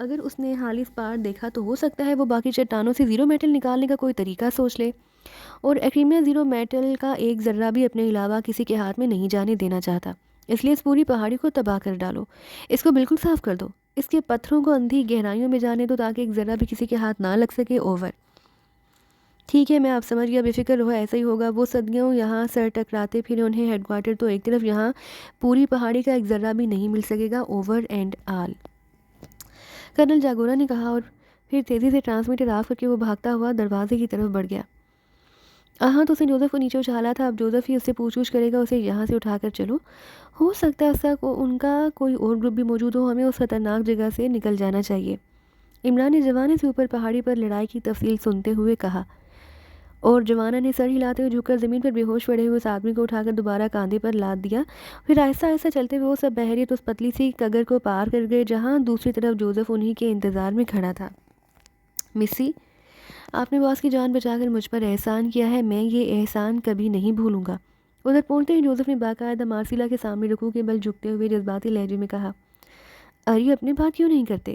اگر اس نے حالی اسپارٹ دیکھا تو ہو سکتا ہے وہ باقی چٹانوں سے زیرو میٹل نکالنے کا کوئی طریقہ سوچ لے، اور ایکریمیا زیرو میٹل کا ایک ذرہ بھی اپنے علاوہ کسی کے ہاتھ میں نہیں جانے دینا چاہتا، اس لیے اس پوری پہاڑی کو تباہ کر ڈالو، اس کو بالکل صاف کر دو، اس کے پتھروں کو اندھی گہرائیوں میں جانے دو تاکہ ایک ذرہ بھی کسی کے ہاتھ نہ لگ سکے۔ اوور۔ ٹھیک ہے، میں آپ سمجھ گیا، بے فکر رہو، ایسا ہی ہوگا۔ وہ صدیوں یہاں سر ٹکراتے پھرے، انہیں ہیڈ کوارٹر تو ایک طرف، یہاں پوری پہاڑی کا ایک ذرہ بھی نہیں مل سکے گا۔ Over and all. کرنل جاگورا نے کہا، اور پھر تیزی سے ٹرانسمیٹر آف کر کے وہ بھاگتا ہوا دروازے کی طرف بڑھ گیا۔ ہاں تو اس نے جوزف کو نیچے اچھالا تھا، اب جوزف ہی اس سے پوچھ کرے گا، اسے یہاں سے اٹھا کر چلو، ہو سکتا ہے ان کا کوئی اور گروپ بھی موجود ہو، ہمیں اس خطرناک جگہ سے نکل جانا چاہیے۔ عمران نے جوانے سے اوپر پہاڑی پر لڑائی کی تفصیل سنتے ہوئے کہا، اور جوانا نے سر ہلاتے ہوئے جھک کر زمین پر بے ہوش پڑے ہوئے اس آدمی کو اٹھا کر دوبارہ کاندھے پر لاد دیا۔ پھر آہستہ آہستہ چلتے ہوئے وہ سب بحریت اس پتلی سی کگر کو پار کر گئے جہاں دوسری طرف جوزف انہی کے انتظار میں کھڑا تھا۔ مسی، آپ نے باس کی جان بچا کر مجھ پر احسان کیا ہے، میں یہ احسان کبھی نہیں بھولوں گا۔ ادھر پہنچتے ہی جوزف نے باقاعدہ مارسیلا کے سامنے رکوع کے بل جھکتے ہوئے جذباتی لہجے میں کہا، ارے اپنی بات کیوں نہیں کرتے؟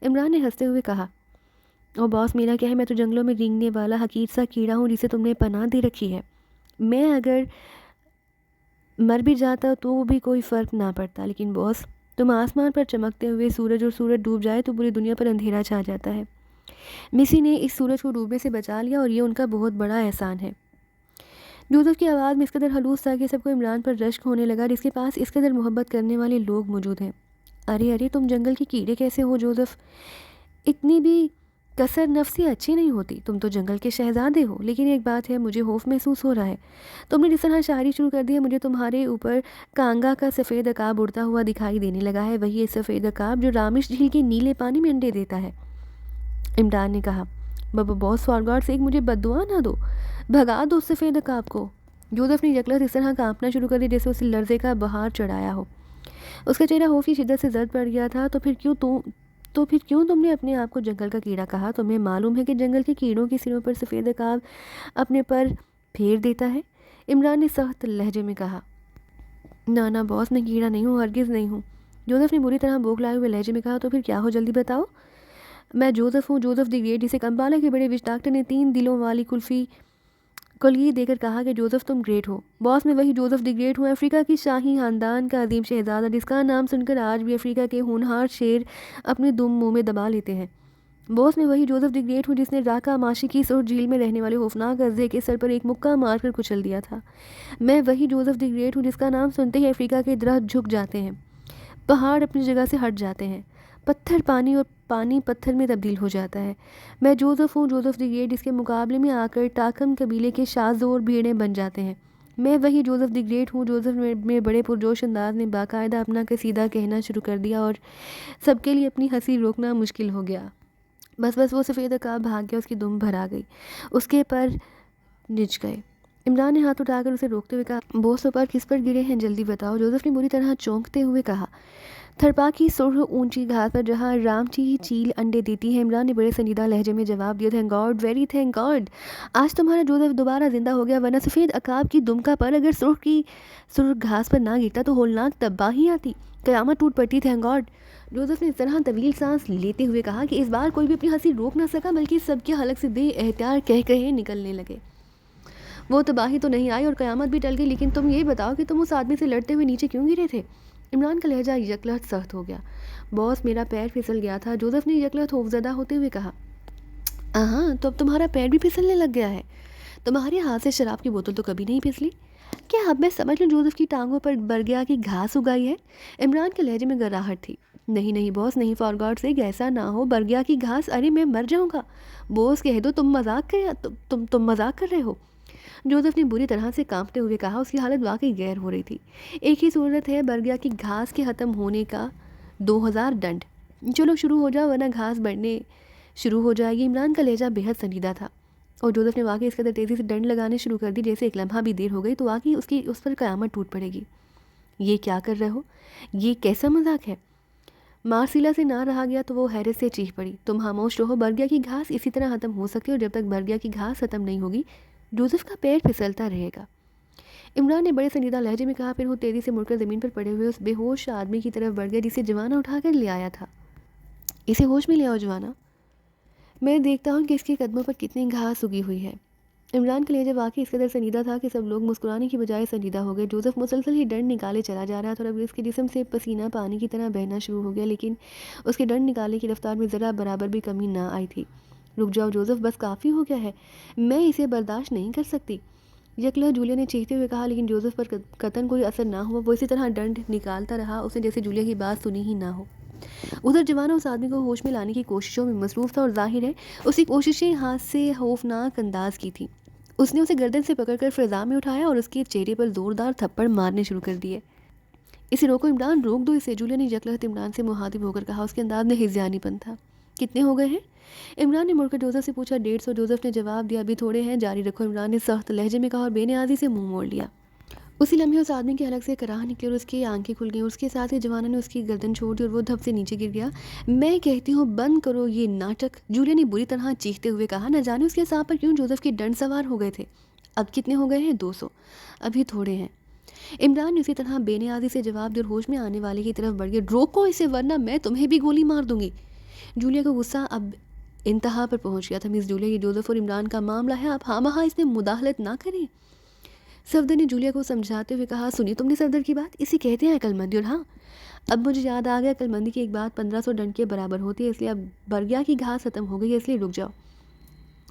عمران نے ہنستے ہوئے کہا، اور باس میرا کیا ہے، میں تو جنگلوں میں رینگنے والا حقیر سا کیڑا ہوں جسے تم نے پناہ دے رکھی ہے، میں اگر مر بھی جاتا تو بھی کوئی فرق نہ پڑتا، لیکن باس تم آسمان پر چمکتے ہوئے سورج، اور سورج ڈوب جائے تو پوری دنیا پر اندھیرا چھا جاتا ہے۔ مسی نے اس سورج کو ڈوبنے سے بچا لیا، اور یہ ان کا بہت بڑا احسان ہے۔ جوزف کی آواز میں اس قدر خلوص تھا کہ سب کو عمران پر رشک ہونے لگا، جس کے پاس اس قدر محبت کرنے والے لوگ موجود ہیں۔ ارے تم جنگل کے کیڑے کیسے ہو جوزف؟ اتنی بھی کثر نفسی اچھی نہیں ہوتی، تم تو جنگل کے شہزادے ہو، لیکن ایک بات ہے، مجھے خوف محسوس ہو رہا ہے۔ تم نے جس طرح شاعری شروع کر دی ہے، مجھے تمہارے اوپر کانگا کا سفید عقاب اڑتا ہوا دکھائی دینے لگا ہے، وہی سفید عقاب جو رامش جھیل کے نیلے پانی میں انڈے دیتا ہے۔ عمران نے کہا، بابا باس فارگارڈ سے ایک مجھے بددعا نہ دو، بھگا دو اس سفید عقاب کو۔ جوزف نے یکلت اس طرح کانپنا شروع کر دیا جیسے اسے لرزے کا بہار چڑھایا ہو، اس کا چہرہ خوف کی شدت سے زرد پڑ گیا تھا۔ تو پھر کیوں تم نے اپنے آپ کو جنگل کا کیڑا کہا؟ تمہیں معلوم ہے کہ جنگل کے کیڑوں کے سروں پر سفید عقاب اپنے پر پھیر دیتا ہے؟ عمران نے سخت لہجے میں کہا، نہ باس، میں کیڑا نہیں ہوں، ہرگز نہیں ہوں۔ جوزف نے بری طرح بوکھلائے ہوئے لہجے میں کہا، تو پھر کیا ہو، جلدی بتاؤ۔ میں جوزف ہوں، جوزف دی گریٹ، جسے کمپالا کے بڑے وش ڈاکٹر نے 3 دلوں والی کلگی دے کر کہا کہ جوزف تم گریٹ ہو۔ باس، میں وہی جوزف دی گریٹ ہوں، افریقہ کی شاہی خاندان کا عظیم شہزادہ، جس کا نام سن کر آج بھی افریقہ کے ہونہار شیر اپنے دم منہ میں دبا لیتے ہیں۔ باس، میں وہی جوزف دی گریٹ ہوں جس نے راکا ماشی کی سرخ جھیل میں رہنے والے خوفناک اژدہے کے سر پر ایک مکہ مار کر کچل دیا تھا۔ میں وہی جوزف دی گریٹ ہوں جس کا نام سنتے ہی افریقہ کے درخت جھک جاتے ہیں، پہاڑ اپنی جگہ سے ہٹ جاتے ہیں، پتھر پانی اور پانی پتھر میں تبدیل ہو جاتا ہے۔ میں جوزف ہوں، جوزف دی گریٹ، جس کے مقابلے میں آ کر ٹاکم قبیلے کے شاذور بھیڑیں بن جاتے ہیں۔ میں وہی جوزف دی گریٹ ہوں۔ جوزف میں بڑے پرجوش انداز میں باقاعدہ اپنا قصیدہ کہنا شروع کر دیا، اور سب کے لیے اپنی ہنسی روکنا مشکل ہو گیا۔ بس وہ سفید عقاب بھاگ گیا، اس کی دم بھر آ گئی، اس کے پر نچ گئے۔ عمران نے ہاتھ اٹھا کر اسے روکتے ہوئے کہا، بوس پر کس پر گرے ہیں، جلدی بتاؤ۔ جوزف نے بری طرح چونکتے ہوئے کہا، تھرپا کی سرخ اونچی گھاس پر جہاں رامچی چیل انڈے دیتی ہے۔ عمران نے بڑے سنجیدہ لہجے میں جواب دیا، thank God, very thank God, آج تمہارا جوزف دوبارہ زندہ ہو گیا، ورنہ سفید عقاب کی دم کا پر اگر سرخ گھاس پر نہ گرتا تو ہولناک تباہی آتی، قیامت ٹوٹ پڑتی۔ Thank God. جوزف نے اس طرح طویل سانس لیتے ہوئے کہا کہ اس بار کوئی بھی اپنی ہنسی روک نہ سکا، بلکہ سب کے حلق سے بے احتیاط کہے نکلنے لگے۔ وہ تباہی تو نہیں آئی اور قیامت بھی ٹل گئی، لیکن تم یہ بتاؤ کہ تم اس آدمی سے لڑتے ہوئے نیچے کیوں گرے تھے؟ عمران کا لہجہ یکلہت سخت ہو گیا۔ باس، میرا پیر پھسل گیا تھا، جوزف نے یکلہت خوفزدہ ہوتے ہوئے کہا۔ ہاں، تو اب تمہارا پیر بھی پھسلنے لگ گیا ہے؟ تمہارے ہاتھ سے شراب کی بوتل تو کبھی نہیں پھسلی؟ کیا اب میں سمجھ لوں جوزف کی ٹانگوں پر برگیا کی گھاس اگائی ہے؟ عمران کے لہجے میں گراہٹ تھی۔ نہیں باس، نہیں، فار گاڈ سیک، ایسا نہ ہو، برگیا کی گھاس، ارے میں مر جاؤں گا۔ بوس کہہ دو تم مذاق کر رہے ہو۔ جوزف نے بری طرح سے کانپتے ہوئے کہا، اس کی حالت واقعی غیر ہو رہی تھی۔ ایک ہی صورت ہے برگیا کی گھاس کے ختم ہونے کا، 2000 ڈنڈ۔ چلو شروع ہو جاؤ ورنہ گھاس بڑھنے شروع ہو جائے گی۔ عمران کا لہجہ بےحد سنجیدہ تھا، اور جوزف نے واقعی اس قدر تیزی سے ڈنڈ لگانے شروع کر دی جیسے ایک لمحہ بھی دیر ہو گئی تو واقعی اس پر قیامت ٹوٹ پڑے گی۔ یہ کیا کر رہے ہو؟ یہ کیسا مذاق ہے؟ مارسیلا سے نہ رہا گیا تو وہ حیرت سے چیخ پڑی، تم خاموش رہو، برگیا کی گھاس اسی طرح ختم ہو سکتی ہے، اور جب تک برگیا کی گھاس ختم نہیں ہوگی جوزف کا پیر پھسلتا رہے گا۔ عمران نے بڑے سنجیدہ لہجے میں کہا، پھر وہ تیزی سے مڑ کر زمین پر پڑے ہوئے اس بے ہوش آدمی کی طرف بڑھ گیا جسے جوانا اٹھا کر لے آیا تھا۔ اسے ہوش میں لے آؤ جوانا، میں دیکھتا ہوں کہ اس کے قدموں پر کتنی گھاس اگی ہوئی ہے۔ عمران کا لہجہ واقعی اس قدر سنجیدہ تھا کہ سب لوگ مسکرانے کی بجائے سنجیدہ ہو گئے۔ جوزف مسلسل ہی ڈنڈ نکالے چلا جا رہا تھا اور اب اس کے جسم سے پسینہ پانی کی طرح بہنا شروع ہو گیا، لیکن اس کے ڈنڈ نکالنے کی رفتار میں ذرا برابر بھی کمی نہ آئی تھی۔ رک جاؤ جوزف، بس کافی ہو گیا ہے، میں اسے برداشت نہیں کر سکتی، یکلا جولیا نے چیختے ہوئے کہا، لیکن جوزف پر قطعاً کوئی اثر نہ ہوا۔ وہ اسی طرح ڈنڈ نکالتا رہا، اسے جیسے جولیا کی بات سنی ہی نہ ہو۔ ادھر جوانا اس آدمی کو ہوش میں لانے کی کوششوں میں مصروف تھا اور ظاہر ہے اس کی کوششیں ہاتھ سے خوفناک انداز کی تھیں۔ اس نے اسے گردن سے پکڑ کر فضا میں اٹھایا اور اس کے چہرے پر زوردار تھپڑ مارنے شروع کر دیے۔ اسے روکو عمران، روک دو اسے، جولیا نے یکلخت عمران سے مخاطب ہو کر کہا۔ اس کے انداز میں ہذیانی پن تھا۔ کتنے ہو گئے ہیں؟ عمران نے مڑ کر جوزف سے پوچھا۔ 150۔ جوزف نے جواب دیا۔ ابھی تھوڑے ہیں، جاری رکھو، عمران نے سخت لہجے میں کہا اور بے نیازی سے منہ موڑ لیا۔ اسی لمحے اس آدمی کے حلق سے کراہ نکلی اور اس کی آنکھیں کھل گئیں۔ اس کے ساتھ ہی جوانا نے اس کی گردن چھوڑ دی اور وہ دھپ سے نیچے گر گیا۔ میں کہتی ہوں بند کرو یہ ناٹک، جولیا نے بری طرح چیختے ہوئے کہا۔ نہ جانے اس کے اعصاب پر کیوں جوزف کی ڈنڈ سوار ہو گئے تھے۔ اب کتنے ہو گئے ہیں؟ 200۔ ابھی تھوڑے ہیں، عمران نے اسی طرح بے نیازی سے جواب دیا اور ہوش میں آنے والے کی طرف بڑھ گیا۔ روکو اسے ورنہ میں تمہیں بھی گولی مار دوں گی۔ جولیا کا غصہ اب انتہا پر پہنچ گیا تھا۔ مس جولیا، یہ جوزف اور عمران کا معاملہ ہے، آپ ہاں اس میں مداخلت نہ کریں۔ صفدر نے جولیا کو سمجھاتے ہوئے کہا۔ سنی تم نے صفدر کی بات، اسے کہتے ہیں عقل مندی، اور ہاں اب مجھے یاد آ گیا، عقل مندی کی ایک بات 1500 ڈنڈ کے برابر ہوتی ہے، اس لیے اب برگیا کی گھاس ختم ہو گئی ہے، اس لیے رک جاؤ،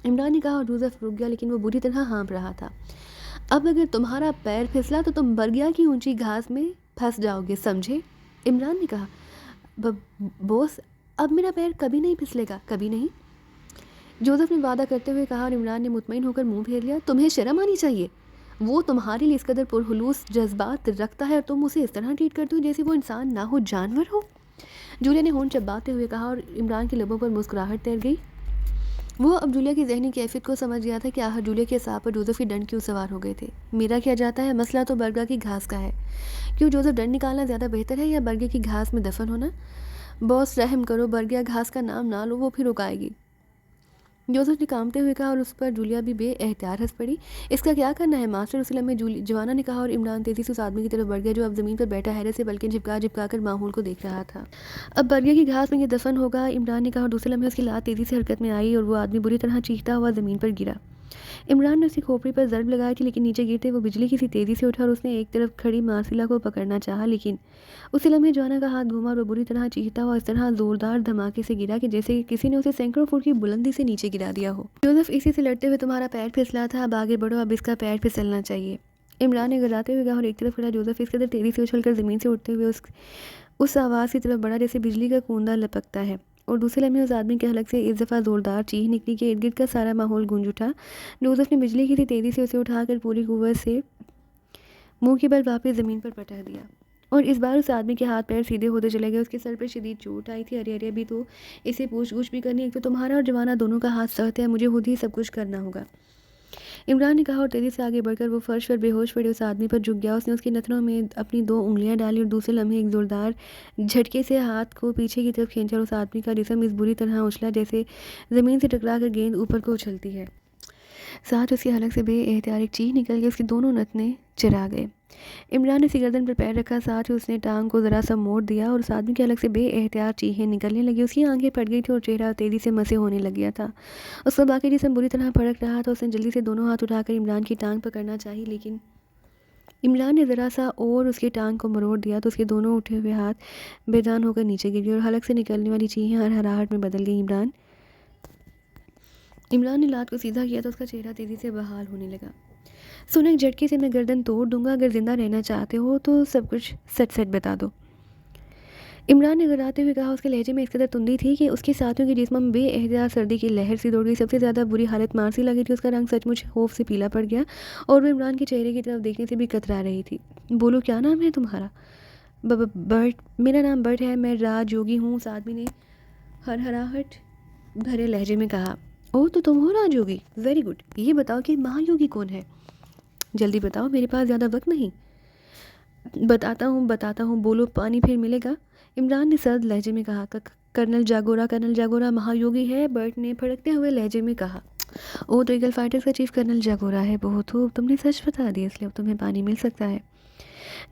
عمران نے کہا اور جوزف رک گیا، لیکن وہ بری طرح ہانپ رہا تھا۔ اب اگر تمہارا پیر پھسلا تو تم برگیا کی اونچی گھاس میں پھنس جاؤ گے، سمجھے؟ عمران نے کہا۔ بوس، اب میرا پیر کبھی نہیں پھسلے گا، کبھی نہیں، جوزف نے وعدہ کرتے ہوئے کہا اور عمران نے مطمئن ہو کر منہ پھیر لیا۔ تمہیں شرم آنی چاہیے، وہ تمہارے لیے اس قدر پرخلوص جذبات رکھتا ہے اور تم اسے اس طرح ٹریٹ کرتے ہو جیسے وہ انسان نہ ہو، جانور ہو، جولیا نے ہونٹ چباتے ہوئے کہا اور عمران کے لبوں پر مسکراہٹ تیر گئی۔ وہ اب جولیا کی ذہنی کیفیت کو سمجھ گیا تھا کہ آخر جولیا کے اعصاب پر جوزف کی ڈنڈ کیوں سوار ہو گئے تھے۔ میرا کیا جاتا ہے، مسئلہ تو برگیا کی گھاس کا ہے، کیوں جوزف ڈنڈ نکالنا زیادہ بہتر ہے یا برگیا کی گھاس میں دفن ہونا؟ باس رحم کرو، برگیا گھاس کا نام نہ لو، وہ پھر رکائے گی، جوزف نے کامتے ہوئے کہا اور اس پر جولیا بھی بے احتیاط ہنس پڑی۔ اس کا کیا کرنا ہے ماسٹر، اسی لمحے جوانا نے کہا اور عمران تیزی سے اس آدمی کی طرف بڑھ گیا جو اب زمین پر بیٹھا حیرت سے بلکہ جھپکا کر ماحول کو دیکھ رہا تھا۔ اب برگیا کی گھاس میں یہ دفن ہوگا، عمران نے کہا اور دوسرے لمحے اس کی لات تیزی سے حرکت میں آئی اور وہ آدمی بری طرح چیختا ہوا زمین پر گرا۔ عمران نے اس کی کھوپڑی پر ضرب لگائی تھی، لیکن نیچے گرتے وہ بجلی کی سی تیزی سے اٹھا اور اس نے ایک طرف کھڑی مارسیلا کو پکڑنا چاہا، لیکن اسی لمحے جوانا کا ہاتھ گھوما اور وہ بری طرح چیختا ہوا اس طرح زوردار دھماکے سے گرا کہ جیسے کسی نے اسے سینکڑوں فٹ کی بلندی سے نیچے گرا دیا ہو۔ جوزف اسی سے لڑتے ہوئے، تمہارا پیر پھسلا تھا، اب آگے بڑھو، اب اس کا پیر پھسلنا چاہیے، عمران نے گراتے ہوئے کہا اور ایک طرف کھڑا جوزف اس قدر تیزی سے اچھل کر زمین سے اٹھتے ہوئے اس آواز کی طرف بڑھا جیسے بجلی کا کوندا لپکتا ہے، اور دوسرے لمحے اس آدمی کے حلق سے اس دفعہ زوردار چیخ نکلی کہ ارد گرد کا سارا ماحول گونج اٹھا۔ جوزف نے بجلی کی سی تیزی سے اسے اٹھا کر پوری قوت سے منہ کے بل واپس زمین پر پٹک دیا، اور اس بار اس آدمی کے ہاتھ پیر سیدھے ہوتے چلے گئے۔ اس کے سر پر شدید چوٹ آئی تھی۔ ارے ابھی تو اسے پوچھ گچھ بھی کرنی، ایک تو تمہارا اور جوانا دونوں کا ہاتھ سخت ہے، مجھے خود ہی سب کچھ کرنا ہوگا، عمران نے کہا اور تیزی سے آگے بڑھ کر وہ فرش پر بے ہوش پڑے اس آدمی پر جھک گیا۔ اس نے اس کی نتنوں میں اپنی 2 انگلیاں ڈالی اور دوسرے لمحے ایک زوردار جھٹکے سے ہاتھ کو پیچھے کی طرف کھینچا اور اس آدمی کا جسم اس بری طرح اچھلا جیسے زمین سے ٹکرا کر گیند اوپر کو اچھلتی ہے۔ ساتھ اس کے حلق سے بے احتیاط ایک چیخ نکل گئی، اس کی دونوں نتنے چرا گئے۔ عمران نے اس کی گردن پر پیر رکھا، ساتھ ہی اس نے ٹانگ کو ذرا سا موڑ دیا اور اس آدمی کے حلق سے بے احتیاط چیخیں نکلنے لگی۔ اس کی آنکھیں پھٹ گئی تھی اور چہرہ تیزی سے مسح ہونے لگ گیا تھا، اس کا باقی جسم بری طرح پھڑک رہا تھا۔ اس نے جلدی سے دونوں ہاتھ اٹھا کر عمران کی ٹانگ پکڑنا چاہی، لیکن عمران نے ذرا سا اور اس کی ٹانگ کو مروڑ دیا تو اس کے دونوں اٹھے ہوئے ہاتھ بے جان ہو کر نیچے گر گئے اور حلق سے نکلنے والی چیخیں ہرہراہٹ میں بدل گئیں۔ عمران نے لات کو سیدھا کیا تو اس کا چہرہ تیزی سے بحال ہونے لگا۔ سونا ایک جھٹکے سے میں گردن توڑ دوں گا، اگر زندہ رہنا چاہتے ہو تو سب کچھ سچ سچ بتا دو، عمران نے گراتے ہوئے کہا۔ اس کے لہجے میں اس قدر تندی تھی کہ اس کے ساتھیوں کے جسم میں بے احتیاط سردی کی لہر سی دوڑ گئی۔ سب سے زیادہ بری حالت مارسی لگی تھی، اس کا رنگ سچ مچ خوف سے پیلا پڑ گیا اور وہ عمران کے چہرے کی طرف دیکھنے سے بھی کترا رہی تھی۔ بولو کیا نام ہے تمہارا؟ برٹ، میرا نام برٹ ہے، میں راج یوگی ہوں، اس آدمی نے ہرہراہٹ بھرے لہجے میں کہا۔ اوہ تو تم ہو راج یوگی، ویری گڈ، یہ بتاؤ کہ مہا یوگی کون ہے؟ جلدی بتاؤ، میرے پاس زیادہ وقت نہیں۔ بتاتا ہوں، بولو، پانی پھر ملے گا، عمران نے سرد لہجے میں کہا۔ کرنل جاگورا مہا یوگی ہے، برٹ نے پھڑکتے ہوئے لہجے میں کہا۔ اوہ تو ایگل فائٹرز کا چیف کرنل جاگورا ہے، بہت خوب، تم نے سچ بتا دیا، اس لیے اب تمہیں پانی مل سکتا ہے۔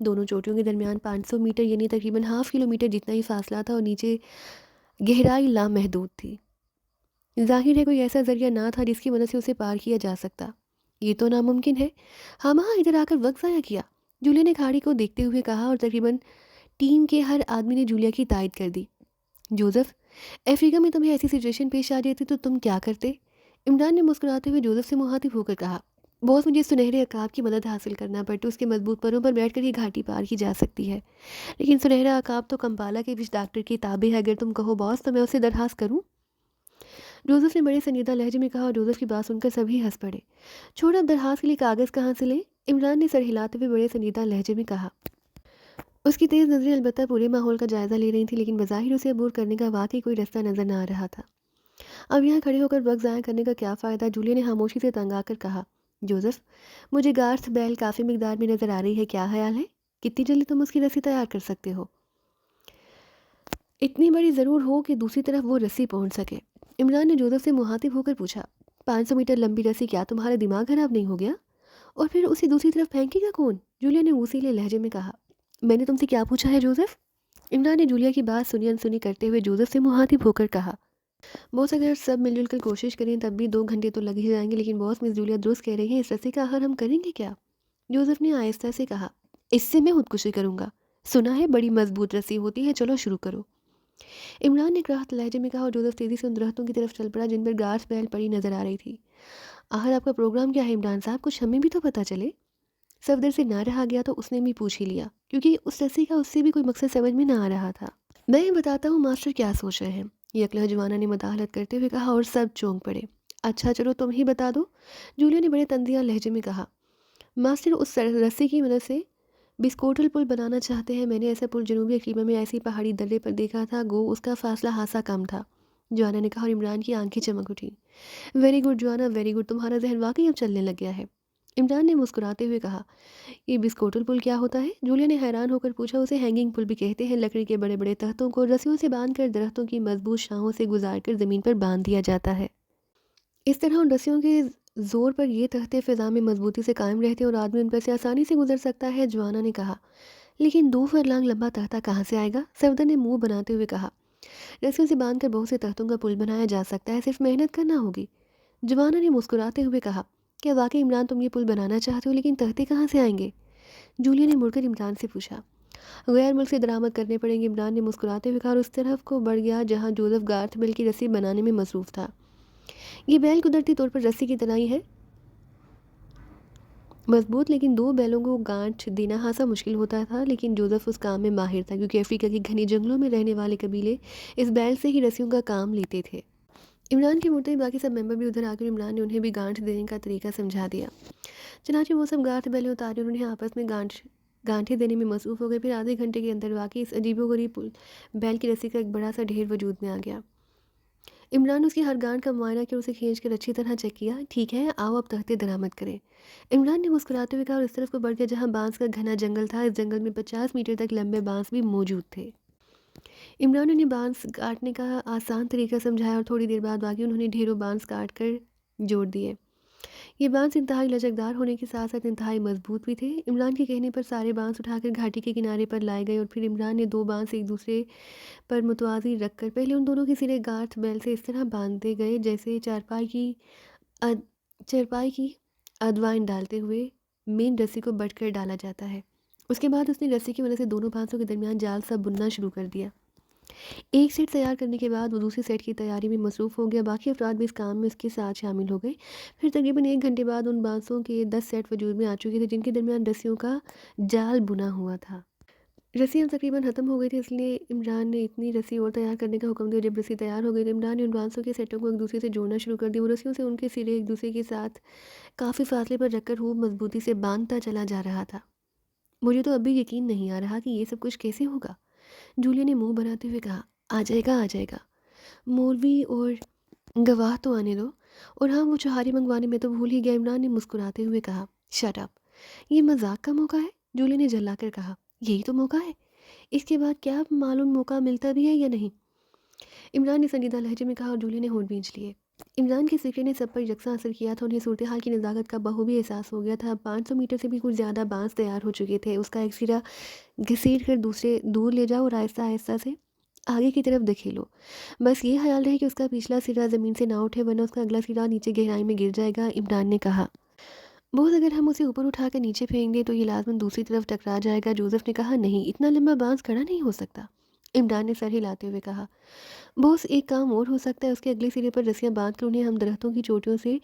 دونوں چوٹیوں کے درمیان 500 میٹر یعنی تقریباً ½ کلومیٹر جتنا ہی فاصلہ تھا اور نیچے گہرائی لامحدود تھی۔ ظاہر ہے کوئی ایسا ذریعہ نہ تھا جس کی مدد سے اسے پار کیا جا سکتا۔ یہ تو ناممکن ہے۔ ہاں ادھر آ کر وقت ضائع کیا، جولیا نے کھاڑی کو دیکھتے ہوئے کہا اور تقریباً ٹیم کے ہر آدمی نے جولیا کی تائید کر دی۔ جوزف، افریقہ میں تمہیں ایسی سچویشن پیش آ جاتی تو تم کیا کرتے؟ عمران نے مسکراتے ہوئے جوزف سے مخاطب ہو کر کہا، باس مجھے سنہرے عقاب کی مدد حاصل کرنا پڑتی، اس کے مضبوط پروں پر بیٹھ کر ہی گھاٹی پار کی جا سکتی ہے، لیکن سنہرا عقاب تو کمپالا کے وش ڈاکٹر کی تابع ہے۔ اگر تم کہو باس تو میں اسے درخواست کروں؟ جوزف نے بڑے سنجیدہ لہجے میں کہا اور جوزف کی بات سن کر سبھی ہنس پڑے۔ چھوڑا، اب درخواست کے لیے کاغذ کہاں سے لیں؟ عمران نے سر ہلاتے ہوئے بڑے سنجیدہ لہجے میں کہا۔ اس کی تیز نظریں البتہ پورے ماحول کا جائزہ لے رہی تھیں، لیکن بظاہر اسے عبور کرنے کا واقعی کوئی رستہ نظر نہ آ رہا تھا۔ اب یہاں کھڑے ہو کر وقت ضائع کرنے کا کیا فائدہ؟ جولیا نے خاموشی سے تنگ آ کر کہا۔ جوزف، مجھے گارتھ بیل کافی مقدار میں نظر آ رہی ہے، کیا خیال ہے؟ کتنی جلدی تم اس کی رسی تیار کر سکتے ہو؟ اتنی بڑی ضرور ہو کہ دوسری طرف وہ رسی پہنچ سکے۔ عمران نے جوزف سے مخاطب ہو کر پوچھا، 500 میٹر لمبی رسی، کیا تمہارا دماغ خراب نہیں ہو گیا؟ اور پھر اسے دوسری طرف پھینکے گا کون؟ جولیا نے غصیلے لہجے میں کہا۔ میں نے تم سے کیا پوچھا ہے جوزف؟ عمران نے جولیا کی بات سنی انسنی کرتے ہوئے جوزف سے مخاطب ہو کر کہا۔ باس اگر سب مل جل کر کوشش کریں تب بھی 2 گھنٹے تو لگ ہی جائیں گے، لیکن باس مس جولیا درست کہہ رہی ہیں، اس رسی کا آخر ہم کریں گے کیا؟ جوزف نے آہستہ سے کہا، اس سے میں خودکشی کروں گا، سنا ہے بڑی مضبوط رسی ہوتی ہے، چلو شروع کرو۔ عمران نے کراہت لہجے میں کہا اور جوزف تیزی سے ان درختوں کی طرف چل پڑا جن پر گارتھ بیل پڑی نظر آ رہی تھی۔ آخر آپ کا پروگرام کیا ہے عمران صاحب؟ کچھ ہمیں بھی تو پتہ چلے۔ صفدر سے نہ رہا گیا تو اس نے بھی پوچھ ہی لیا، کیونکہ اس رسی کا اس سے بھی کوئی مقصد سمجھ میں نہ آ رہا تھا۔ میں بتاتا ہوں ماسٹر کیا سوچ رہے ہیں، یکلہ جوانہ نے مداخلت کرتے ہوئے کہا اور سب چونک پڑے۔ اچھا چلو تم ہی بتا دو، جولیا نے بڑے تندیہ لہجے میں کہا۔ ماسٹر اس رسی کی مدد سے بسکوٹل پل بنانا چاہتے ہیں۔ میں نے ایسا پل جنوبی افریقہ میں ایسی پہاڑی درے پر دیکھا تھا، گو اس کا فاصلہ خاصا کم تھا، جوانا نے کہا اور عمران کی آنکھیں چمک اٹھی۔ ویری گڈ جوانا، ویری گڈ، تمہارا ذہن واقعی اب چلنے لگ گیا ہے۔ عمران نے مسکراتے ہوئے کہا۔ یہ بسکوٹل پل کیا ہوتا ہے؟ جولیا نے حیران ہو کر پوچھا۔ اسے ہینگنگ پل بھی کہتے ہیں، لکڑی کے بڑے بڑے تختوں کو رسیوں سے باندھ کر درختوں کی مضبوط شاخوں سے گزار کر زمین پر باندھ دیا جاتا ہے۔ اس طرح ان رسیوں کے زور پر یہ تختے فضا میں مضبوطی سے قائم رہتے ہیں اور آدمی ان پر سے آسانی سے گزر سکتا ہے، جوانا نے کہا۔ لیکن 2 فرلانگ لمبا تختہ کہاں سے آئے گا؟ صفدر نے منہ بناتے ہوئے کہا۔ رسیوں سے باندھ کر بہت سے تختوں کا پل بنایا جا سکتا ہے، صرف محنت کرنا ہوگی، جوانا نے مسکراتے ہوئے کہا۔ کیا واقعی عمران تم یہ پل بنانا چاہتے ہو؟ لیکن تختے کہاں سے آئیں گے؟ جولیا نے مڑ کر عمران سے پوچھا۔ غیر ملک سے درآمد کرنے پڑیں گے، عمران نے مسکراتے ہوئے کہا اور اس طرف کو بڑھ گیا جہاں جوزف گارتھ بیل کی رسی بنانے میں مصروف تھا۔ یہ بیل قدرتی طور پر رسی کی طرح ہی ہے، مضبوط، لیکن 2 بیلوں کو گانٹھ دینا خاصا مشکل ہوتا تھا، لیکن جوزف اس کام میں ماہر تھا کیونکہ افریقہ کے گھنے جنگلوں میں رہنے والے قبیلے اس بیل سے ہی رسیوں کا کام لیتے تھے۔ عمران کے مڑتے ہی باقی سب ممبر بھی ادھر آ کر عمران نے انہیں بھی گانٹھ دینے کا طریقہ سمجھا دیا۔ چنانچہ وہ سب گارتھ بیلیں اتارے اور انہیں آپس میں گانٹھیں دینے میں مصروف ہو گئے۔ پھر آدھے گھنٹے کے اندر واقعی اس عجیب و غریب بیل کی رسی کا ایک بڑا سا ڈھیر وجود میں آ گیا۔ عمران نے اس کی ہر گانٹھ کا معائنہ کیا اور اسے کھینچ کر اچھی طرح چیک کیا۔ ٹھیک ہے، آؤ اب تختے درآمد کریں، عمران نے مسکراتے ہوئے کہا اور اس طرف کو بڑھ گیا جہاں بانس کا گھنا جنگل تھا۔ اس جنگل میں 50 میٹر تک لمبے بانس بھی موجود تھے۔ عمران نے بانس کاٹنے کا آسان طریقہ سمجھایا اور تھوڑی دیر بعد واقعی انہوں نے ڈھیروں بانس کاٹ کر جوڑ دیے۔ یہ بانس انتہائی لچکدار ہونے کے ساتھ ساتھ انتہائی مضبوط بھی تھے۔ عمران کے کہنے پر سارے بانس اٹھا کر گھاٹی کے کنارے پر لائے گئے اور پھر عمران نے 2 بانس ایک دوسرے پر متوازی رکھ کر پہلے ان دونوں کے سرے گارتھ بیل سے اس طرح باندھے گئے جیسے چارپائی کی ادوائن ڈالتے ہوئے مین رسی کو بٹ کر ڈالا جاتا ہے۔ اس کے بعد اس نے رسی کی مدد سے دونوں بانسوں کے درمیان جال سا بننا شروع کر دیا۔ ایک سیٹ تیار کرنے کے بعد وہ دوسری سیٹ کی تیاری میں مصروف ہو گیا۔ باقی افراد بھی اس کام میں اس کے ساتھ شامل ہو گئے۔ پھر تقریباً 1 گھنٹے بعد ان بانسوں کے 10 سیٹ وجود میں آ چکے تھے جن کے درمیان رسیوں کا جال بنا ہوا تھا۔ رسیاں تقریباً ختم ہو گئی تھی، اس لیے عمران نے اتنی رسی اور تیار کرنے کا حکم دیا۔ جب رسی تیار ہو گئی تو عمران نے ان بانسوں کے سیٹوں کو ایک دوسرے سے جوڑنا شروع کر دیا۔ وہ رسیوں سے ان کے سرے ایک دوسرے کے ساتھ کافی فاصلے پر رکھ کر خوب مضبوطی سے باندھتا چلا جا رہا تھا۔ مجھے تو اب بھی یقین نہیں آ رہا کہ یہ سب کچھ کیسے ہوگا، جولیا نے منہ بناتے ہوئے کہا۔ آ جائے گا، مولوی اور گواہ تو آنے دو، اور ہاں وہ چہارے منگوانے میں تو بھول ہی گیا، عمران نے مسکراتے ہوئے کہا۔ شٹ اپ، یہ مذاق کا موقع ہے، جولیا نے جھلا کر کہا۔ یہی تو موقع ہے، اس کے بعد کیا معلوم موقع ملتا بھی ہے یا نہیں، عمران نے سنجیدہ لہجے میں کہا اور جولیا نے ہونٹ بھینچ لیے۔ عمران کے فکر نے سب پر یکساں اثر کیا تھا. انہیں صورتحال کی نزاکت کا بخوبی احساس ہو گیا تھا. 500 میٹر سے بھی کچھ زیادہ بانس تیار ہو چکے تھے. اس کا ایک سرا گھسیٹ کر دوسرے دور لے جاؤ اور آہستہ آہستہ سے آگے کی طرف دھکیلو. بس یہ خیال رہے کہ اس کا پچھلا سرا زمین سے نہ اٹھے ورنہ اس کا اگلا سرا نیچے گہرائی میں گر جائے گا. عمران نے کہا بہت اگر ہم اسے اوپر اٹھا کر نیچے پھینک دیں تو یہ لازماً دوسری طرف ٹکرا جائے گا. جوزف نے کہا نہیں، اتنا لمبا بانس کھڑا نہیں ہو سکتا. عمران نے سر ہلاتے ہوئے کہا بوس، ایک کام اور ہو سکتا ہے. اس کے اگلے سرے پر رسیاں باندھ کر انہیں ہم درختوں کی چوٹیوں سے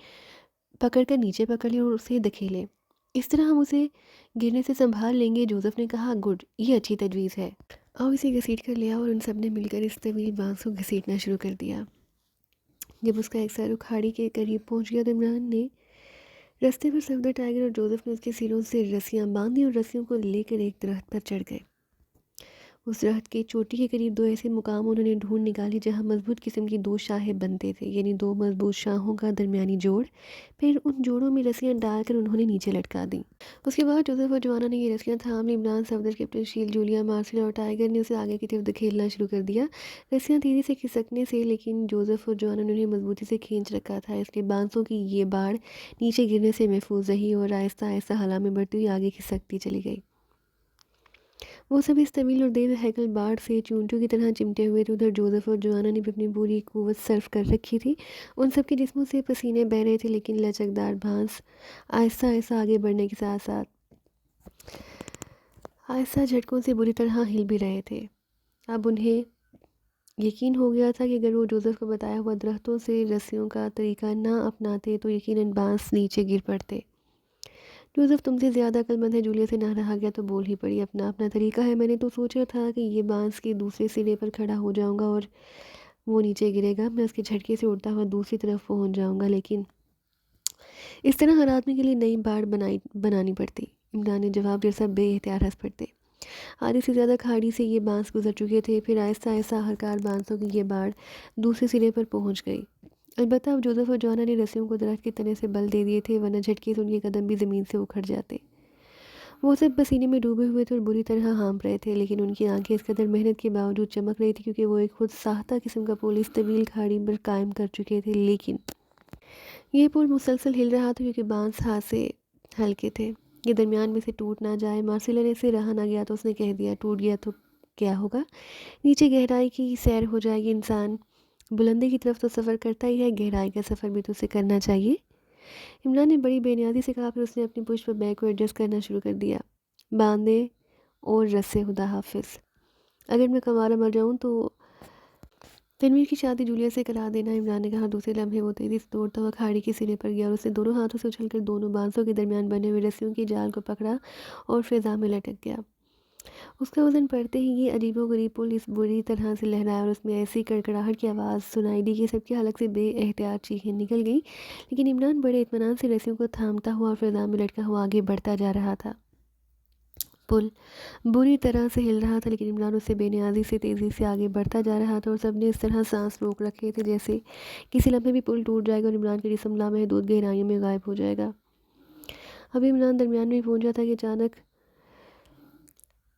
پکڑ کر نیچے پکڑ لیں اور اسے دھکیلیں. اس طرح ہم اسے گرنے سے سنبھال لیں گے. جوزف نے کہا گڈ، یہ اچھی تجویز ہے. آؤ اسے گھسیٹ کر لیا. اور ان سب نے مل کر اس طویل بانس کو گھسیٹنا شروع کر دیا. جب اس کا ایک سر اکھاڑی کے قریب پہنچ گیا تو عمران نے رستے پر صفدر ٹائیگر اور جوزف نے اس کے سروں سے رسیاں باندھی اور رسیوں کو لے کر ایک درخت پر چڑھ گئے. اس درخت کی چوٹی کے قریب 2 ایسے مقام انہوں نے ڈھونڈ نکالی جہاں مضبوط قسم کی 2 شاخیں بنتے تھے، یعنی 2 مضبوط شاخوں کا درمیانی جوڑ. پھر ان جوڑوں میں رسیاں ڈال کر انہوں نے نیچے لٹکا دیں. اس کے بعد جوزف اور جوانا نے یہ رسیاں تھام لی. عمران، صفدر، کیپٹن شیل، جولیا، مارسل اور ٹائیگر نے اسے آگے کی طرف دھکیلنا شروع کر دیا. رسیاں تیزی سے کھسکنے سے، لیکن جوزف اور جوانا نے انہیں مضبوطی سے کھینچ رکھا تھا، اس لیے بانسوں کی یہ باڑ نیچے گرنے سے محفوظ رہی اور آہستہ آہستہ ہلا میں بڑھتی ہوئی آگے کھسکتی چلی گئی. وہ سب اس طویل اور دیو ہیکل باڑ سے چونٹیوں کی طرح چمٹے ہوئے تھے. ادھر جوزف اور جوانا نے بھی اپنی پوری قوت صرف کر رکھی تھی. ان سب کے جسموں سے پسینے بہہ رہے تھے، لیکن لچکدار بانس آہستہ آہستہ آگے بڑھنے کے ساتھ ساتھ آہستہ جھٹکوں سے بری طرح ہل بھی رہے تھے. اب انہیں یقین ہو گیا تھا کہ اگر وہ جوزف کو بتایا ہوا درختوں سے رسیوں کا طریقہ نہ اپناتے تو یقیناً بانس نیچے گر پڑتے. جوزف تم سے زیادہ عقل مند ہے. جولیا سے نہ رہا گیا تو بول ہی پڑی، اپنا اپنا طریقہ ہے. میں نے تو سوچا تھا کہ یہ بانس کے دوسرے سرے پر کھڑا ہو جاؤں گا اور وہ نیچے گرے گا، میں اس کے جھٹکے سے اڑتا ہوا دوسری طرف پہنچ جاؤں گا، لیکن اس طرح ہر آدمی کے لیے نئی باڑ بنانی پڑتی. عمران نے جواب دیا. سب بے اختیار ہنس پڑتے. آدھی سے زیادہ کھاڑی سے یہ بانس گزر چکے تھے. پھر آہستہ آہستہ ہرکار بانسوں کی یہ باڑ دوسرے سرے پر پہنچ گئی. البتہ اب جوزف اور جوانا نے رسیوں کو درخت کے تنے سے بل دے دیے تھے، ورنہ جھٹکے سے ان کے قدم بھی زمین سے اکھڑ جاتے. وہ سب پسینے میں ڈوبے ہوئے تھے اور بری طرح ہانپ رہے تھے، لیکن ان کی آنکھیں اس قدر محنت کے باوجود چمک رہی تھی کیونکہ وہ ایک خود ساختہ قسم کا پل اس طویل کھاڑی پر قائم کر چکے تھے. لیکن یہ پل مسلسل ہل رہا تھا کیونکہ بانس ہاتھ سے ہلکے تھے، یہ درمیان میں سے ٹوٹ نہ جائے. مارسیلا نے اسے رہا نہ گیا تو اس نے کہہ دیا ٹوٹ گیا تو کیا ہوگا، نیچے گہرائی کی سیر ہو جائے گی. انسان بلندی کی طرف تو سفر کرتا ہی ہے، گہرائی کا سفر بھی تو اسے کرنا چاہیے. عمران نے بڑی بے نیازی سے کہا. پھر اس نے اپنی پشت پر بیگ کو ایڈجسٹ کرنا شروع کر دیا. باندھے اور رسے خدا حافظ. اگر میں کمارہ مر جاؤں تو تنویر کی شادی جولیا سے کرا دینا. عمران نے کہا. دوسرے لمحے وہ تیزی سے دوڑتا ہوا کھاڑی کے سرے پر گیا اور اس نے دونوں ہاتھوں سے اچھل کر دونوں بانسوں کے درمیان بنے ہوئے رسیوں کی جال کو پکڑا اور فضا میں لٹک گیا. اس کا وزن پڑتے ہی یہ عجیب و غریب پل اس بری طرح سے لہرایا اور اس میں ایسی کڑکڑاہٹ کی آواز سنائی دی کہ سب کے حلق سے بے احتیاط چیخیں نکل گئیں. لیکن عمران بڑے اطمینان سے رسیوں کو تھامتا ہوا اور فضا میں لٹکا ہوا آگے بڑھتا جا رہا تھا. پل بری طرح سے ہل رہا تھا، لیکن عمران اس سے بے نیازی سے تیزی سے آگے بڑھتا جا رہا تھا اور سب نے اس طرح سانس روک رکھے تھے جیسے کسی لمحے بھی پل ٹوٹ جائے گا اور عمران کا جسم لامحدود گہرائیوں میں غائب ہو جائے گا. ابھی عمران درمیان میں پہنچا تھا کہ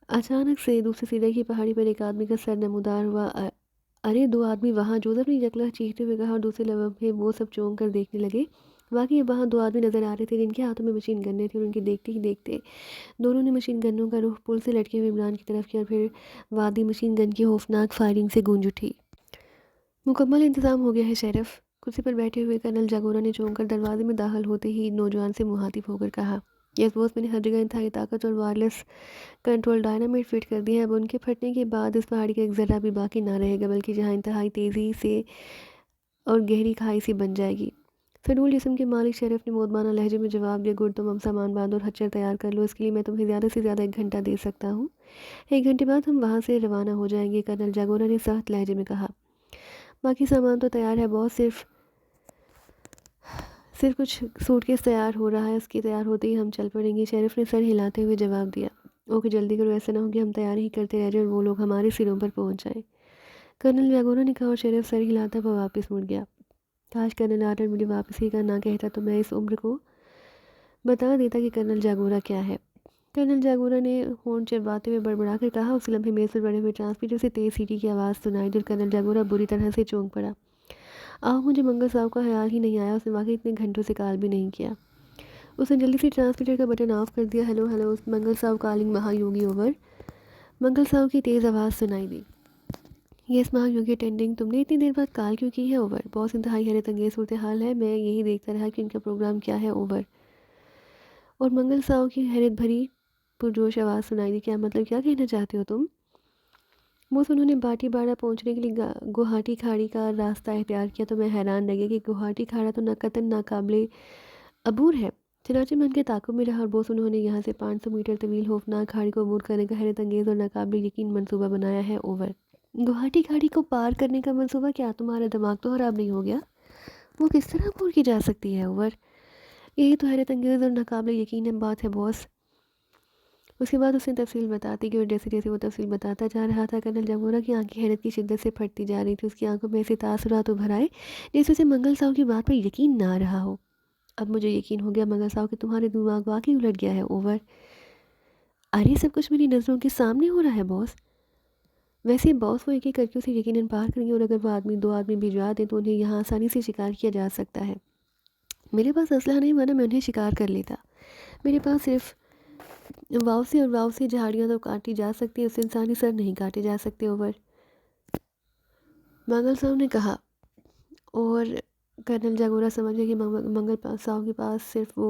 اچانک سے دوسرے سرے کی پہاڑی پر ایک آدمی کا سر نمودار ہوا. ارے 2 آدمی وہاں! جوزف نے یکلخ چیختے ہوئے کہا اور دوسرے لمحے وہ سب چونک کر دیکھنے لگے. واقعی وہاں 2 آدمی نظر آ رہے تھے جن کے ہاتھوں میں مشین گنیں تھیں اور ان کے دیکھتے ہی دیکھتے دونوں نے مشین گنوں کا رخ پل سے لٹکے ہوئے عمران کی طرف کیا اور پھر وادی مشین گن کی خوفناک فائرنگ سے گونج اٹھی. مکمل انتظام ہو گیا ہے شیرف. کرسی پر بیٹھے ہوئے کرنل جاگورا نے چونک کر دروازے میں داخل ہوتے ہی نوجوان سے مخاطب ہو کر کہا. یس بوس، میں نے ہر جگہ انتہائی طاقت اور وائرلیس کنٹرول ڈائنامائٹ فٹ کر دیا ہے. اب ان کے پھٹنے کے بعد اس پہاڑی کا ایک ذرہ بھی باقی نہ رہے گا، بلکہ جہاں انتہائی تیزی سے اور گہری کھائی سی بن جائے گی. فنول جسم کے مالک شیرف نے مودبانہ لہجے میں جواب دیا. گڈ، تم اب سامان باندھو اور ہچر تیار کر لو. اس کے لیے میں تمہیں زیادہ سے زیادہ 1 گھنٹہ دے سکتا ہوں. 1 گھنٹے بعد ہم وہاں سے روانہ ہو جائیں گے، کرنل جاگورا نے سخت لہجے میں کہا. باقی سامان تو تیار ہے بوس، صرف کچھ سوٹ کیس تیار ہو رہا ہے، اس کے تیار ہوتے ہی ہم چل پڑیں گے. شیرف نے سر ہلاتے ہوئے جواب دیا. اوکے، جلدی کرو، ایسا نہ ہو کہ ہم تیاری ہی کرتے رہ جائیں اور وہ لوگ ہمارے سروں پر پہنچ جائیں. کرنل جاگورا نے کہا اور شیرف سر ہلاتا ہوا واپس مڑ گیا. کاش کرنل آرڈر مجھے واپسی کا نہ کہتا تو میں اس عمر کو بتا دیتا کہ کرنل جاگورا کیا ہے. کرنل جاگورا نے ہونٹ چباتے ہوئے بڑبڑا کر کہا. اسی لمحے میز پر بڑے ہوئے ٹرانسمیٹر سے تیز سیٹی کی آواز سنائی دی اور کرنل جاگورا بری طرح سے چونک پڑا. مجھے منگل صاحب کا خیال ہی نہیں آیا، اس نے واقعی اتنے گھنٹوں سے کال بھی نہیں کیا۔ اس نے جلدی سے ٹرانسمیٹر کا بٹن آف کر دیا۔ ہیلو ہیلو، منگل صاحب کالنگ مہا یوگی اوور۔ منگل صاحب کی تیز آواز سنائی دی۔ یس مہا یوگی اٹینڈنگ، تم نے اتنی دیر بعد کال کیوں کی ہے اوور؟ بہت انتہائی حیرت انگیز صورتحال ہے، میں یہی دیکھتا رہا کہ ان کا پروگرام کیا ہے اوور۔ اور منگل صاحب کی حیرت بھری پرجوش آواز سنائی دی، کیا مطلب، کیا کہنا چاہتے ہو تم؟ بس انہوں نے باٹی باڑہ پہنچنے کے لیے گوہاٹی کھاڑی کا راستہ اختیار کیا تو میں حیران رہ گیا کہ گوہاٹی کھاڑا تو قطعاً ناقابل عبور ہے۔ چنانچہ میں ان کے تعاقب میں رہا اور بوس انہوں نے یہاں سے 500 میٹر طویل خوفناک کھاڑی کو عبور کرنے کا حیرت انگیز اور ناقابل یقین منصوبہ بنایا ہے اوور۔ گوہاٹی کھاڑی کو پار کرنے کا منصوبہ؟ کیا تمہارا دماغ تو خراب نہیں ہو گیا؟ وہ کس طرح عبور کی جا سکتی ہے اوور؟ یہی تو حیرت انگیز اور ناقابل یقین بات ہے باس۔ اس کے بعد اس نے تفصیل بتاتی کہ اور جیسے جیسے وہ تفصیل بتاتا جا رہا تھا، کرنل جاگورا کی آنکھیں حیرت کی شدت سے پھٹتی جا رہی تھی۔ اس کی آنکھوں میں ایسے تاثرات ابھر آئے جیسے اسے منگل صاحب کی بات پر یقین نہ رہا ہو۔ اب مجھے یقین ہو گیا منگل صاحب کہ تمہارے دماغ واقعی الٹ گیا ہے اوور۔ ارے سب کچھ میری نظروں کے سامنے ہو رہا ہے باس۔ ویسے باس وہ ایک ایک کر کے اسے یقیناً پار کریں گے، اور اگر وہ دو آدمی بھجوا دیں تو انہیں یہاں آسانی سے شکار کیا جا سکتا ہے۔ میرے پاس اسلحہ نہیں، ورنہ میں انہیں شکار کر لیتا۔ میرے پاس صرف واؤ سے جھاڑیاں تو کاٹی جا سکتی ہیں، اس سے انسانی سر نہیں کاٹے جا سکتے اوور، منگل صاحب نے کہا۔ اور کرنل جاگورا سمجھ گیا کہ منگل صاحب کے پاس صرف وہ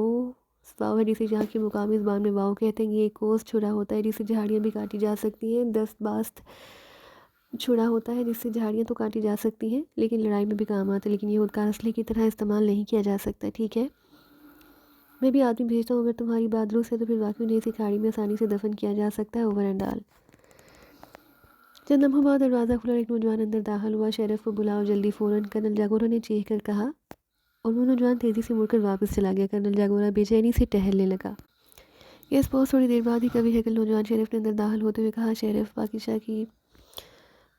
واؤ ہے جسے جہاں کی مقامی زبان میں واؤ کہتے ہیں۔ یہ ایک کوس چھڑا ہوتا ہے جس سے جھاڑیاں بھی کاٹی جا سکتی ہیں، دست باست چھڑا ہوتا ہے جس سے جھاڑیاں تو کاٹی جا سکتی ہیں لیکن لڑائی میں بھی کام آتا ہے، لیکن یہ خودکار اسلحے کی طرح استعمال نہیں کیا جا سکتا، ٹھیک ہے؟ میں بھی آدمی بھیجتا ہوں، اگر تمہاری بات درست ہے تو پھر واقعی انہیں اسی کھاڑی میں آسانی سے دفن کیا جا سکتا ہے اوور اینڈ آل۔ چند لمحوں بعد دروازہ کھلا، ایک نوجوان اندر داخل ہوا۔ شیرف کو بلاؤ جلدی فوراً، کرنل جاگورا نے چیخ کر کہا، اور وہ نوجوان تیزی سے مڑ کر واپس چلا گیا۔ کرنل جاگورا بے چینی سے ٹہلنے لگا۔ یس باس، تھوڑی دیر بعد ہی کبھی ہیکل نوجوان شیرف نے اندر داخل ہوتے ہوئے کہا، شیرف،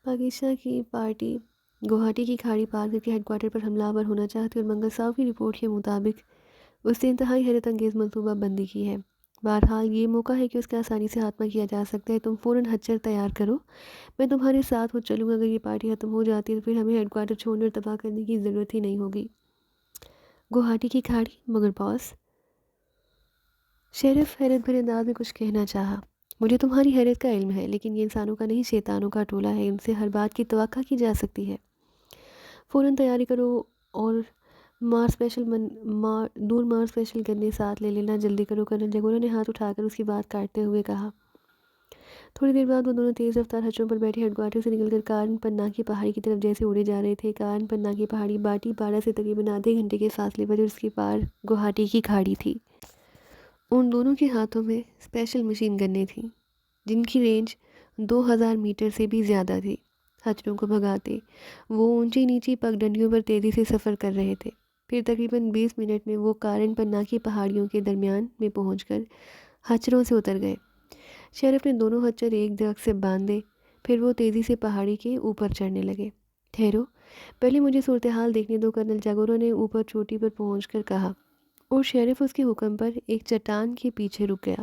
پاکستان کی پارٹی گوہاٹی کی کھاڑی پار کر کے ہیڈ کوارٹر پر حملہ آور ہونا چاہتی ہے اور منگل صاحب کی رپورٹ کے مطابق اس نے انتہائی حیرت انگیز منصوبہ بندی کی ہے۔ بہرحال یہ موقع ہے کہ اس کا آسانی سے خاتمہ کیا جا سکتا ہے۔ تم فوراً ہچر تیار کرو، میں تمہارے ساتھ ہو چلوں گا۔ اگر یہ پارٹی ختم ہو جاتی ہے تو پھر ہمیں ہیڈ کوارٹر چھوڑنے اور تباہ کرنے کی ضرورت ہی نہیں ہوگی۔ گوہاٹی کی کھاڑی؟ مگر باس، شیرف حیرت بھرے انداز میں کچھ کہنا چاہا۔ مجھے تمہاری حیرت کا علم ہے، لیکن یہ انسانوں کا نہیں شیطانوں کا ٹولہ ہے، ان سے ہر بات کی توقع کی جا سکتی ہے۔ فوراً تیاری کرو اور دور مار اسپیشل گنیں ساتھ لے لینا، جلدی کرو۔ کرنل جاگورا نے ہاتھ اٹھا کر اس کی بات کاٹتے ہوئے کہا۔ تھوڑی دیر بعد وہ دونوں تیز رفتار ہچروں پر بیٹھے ہیڈ کوارٹر سے نکل کر کارن پنا کی پہاڑی کی طرف جیسے اڑے جا رہے تھے۔ کارن پنا کی پہاڑی باٹی پاڑا سے تقریباً آدھے گھنٹے کے فاصلے پر اس کے پار گوہاٹی کی کھاڑی تھی۔ ان دونوں کے ہاتھوں میں اسپیشل مشین گنیں تھیں جن کی رینج 2000 میٹر سے بھی زیادہ تھی۔ ہچروں کو بھگاتے وہ اونچی نیچی پگڈنڈیوں پر تیزی سے سفر کر رہے تھے۔ پھر تقریباً 20 منٹ میں وہ کارن پنا کی پہاڑیوں کے درمیان میں پہنچ کر ہچروں سے اتر گئے۔ شیرف نے دونوں ہچر ایک درخت سے باندھے، پھر وہ تیزی سے پہاڑی کے اوپر چڑھنے لگے۔ ٹھہرو، پہلے مجھے صورتحال دیکھنے دو، کرنل جاگورا نے اوپر چوٹی پر پہنچ کر کہا، اور شیرف اس کے حکم پر ایک چٹان کے پیچھے رک گیا۔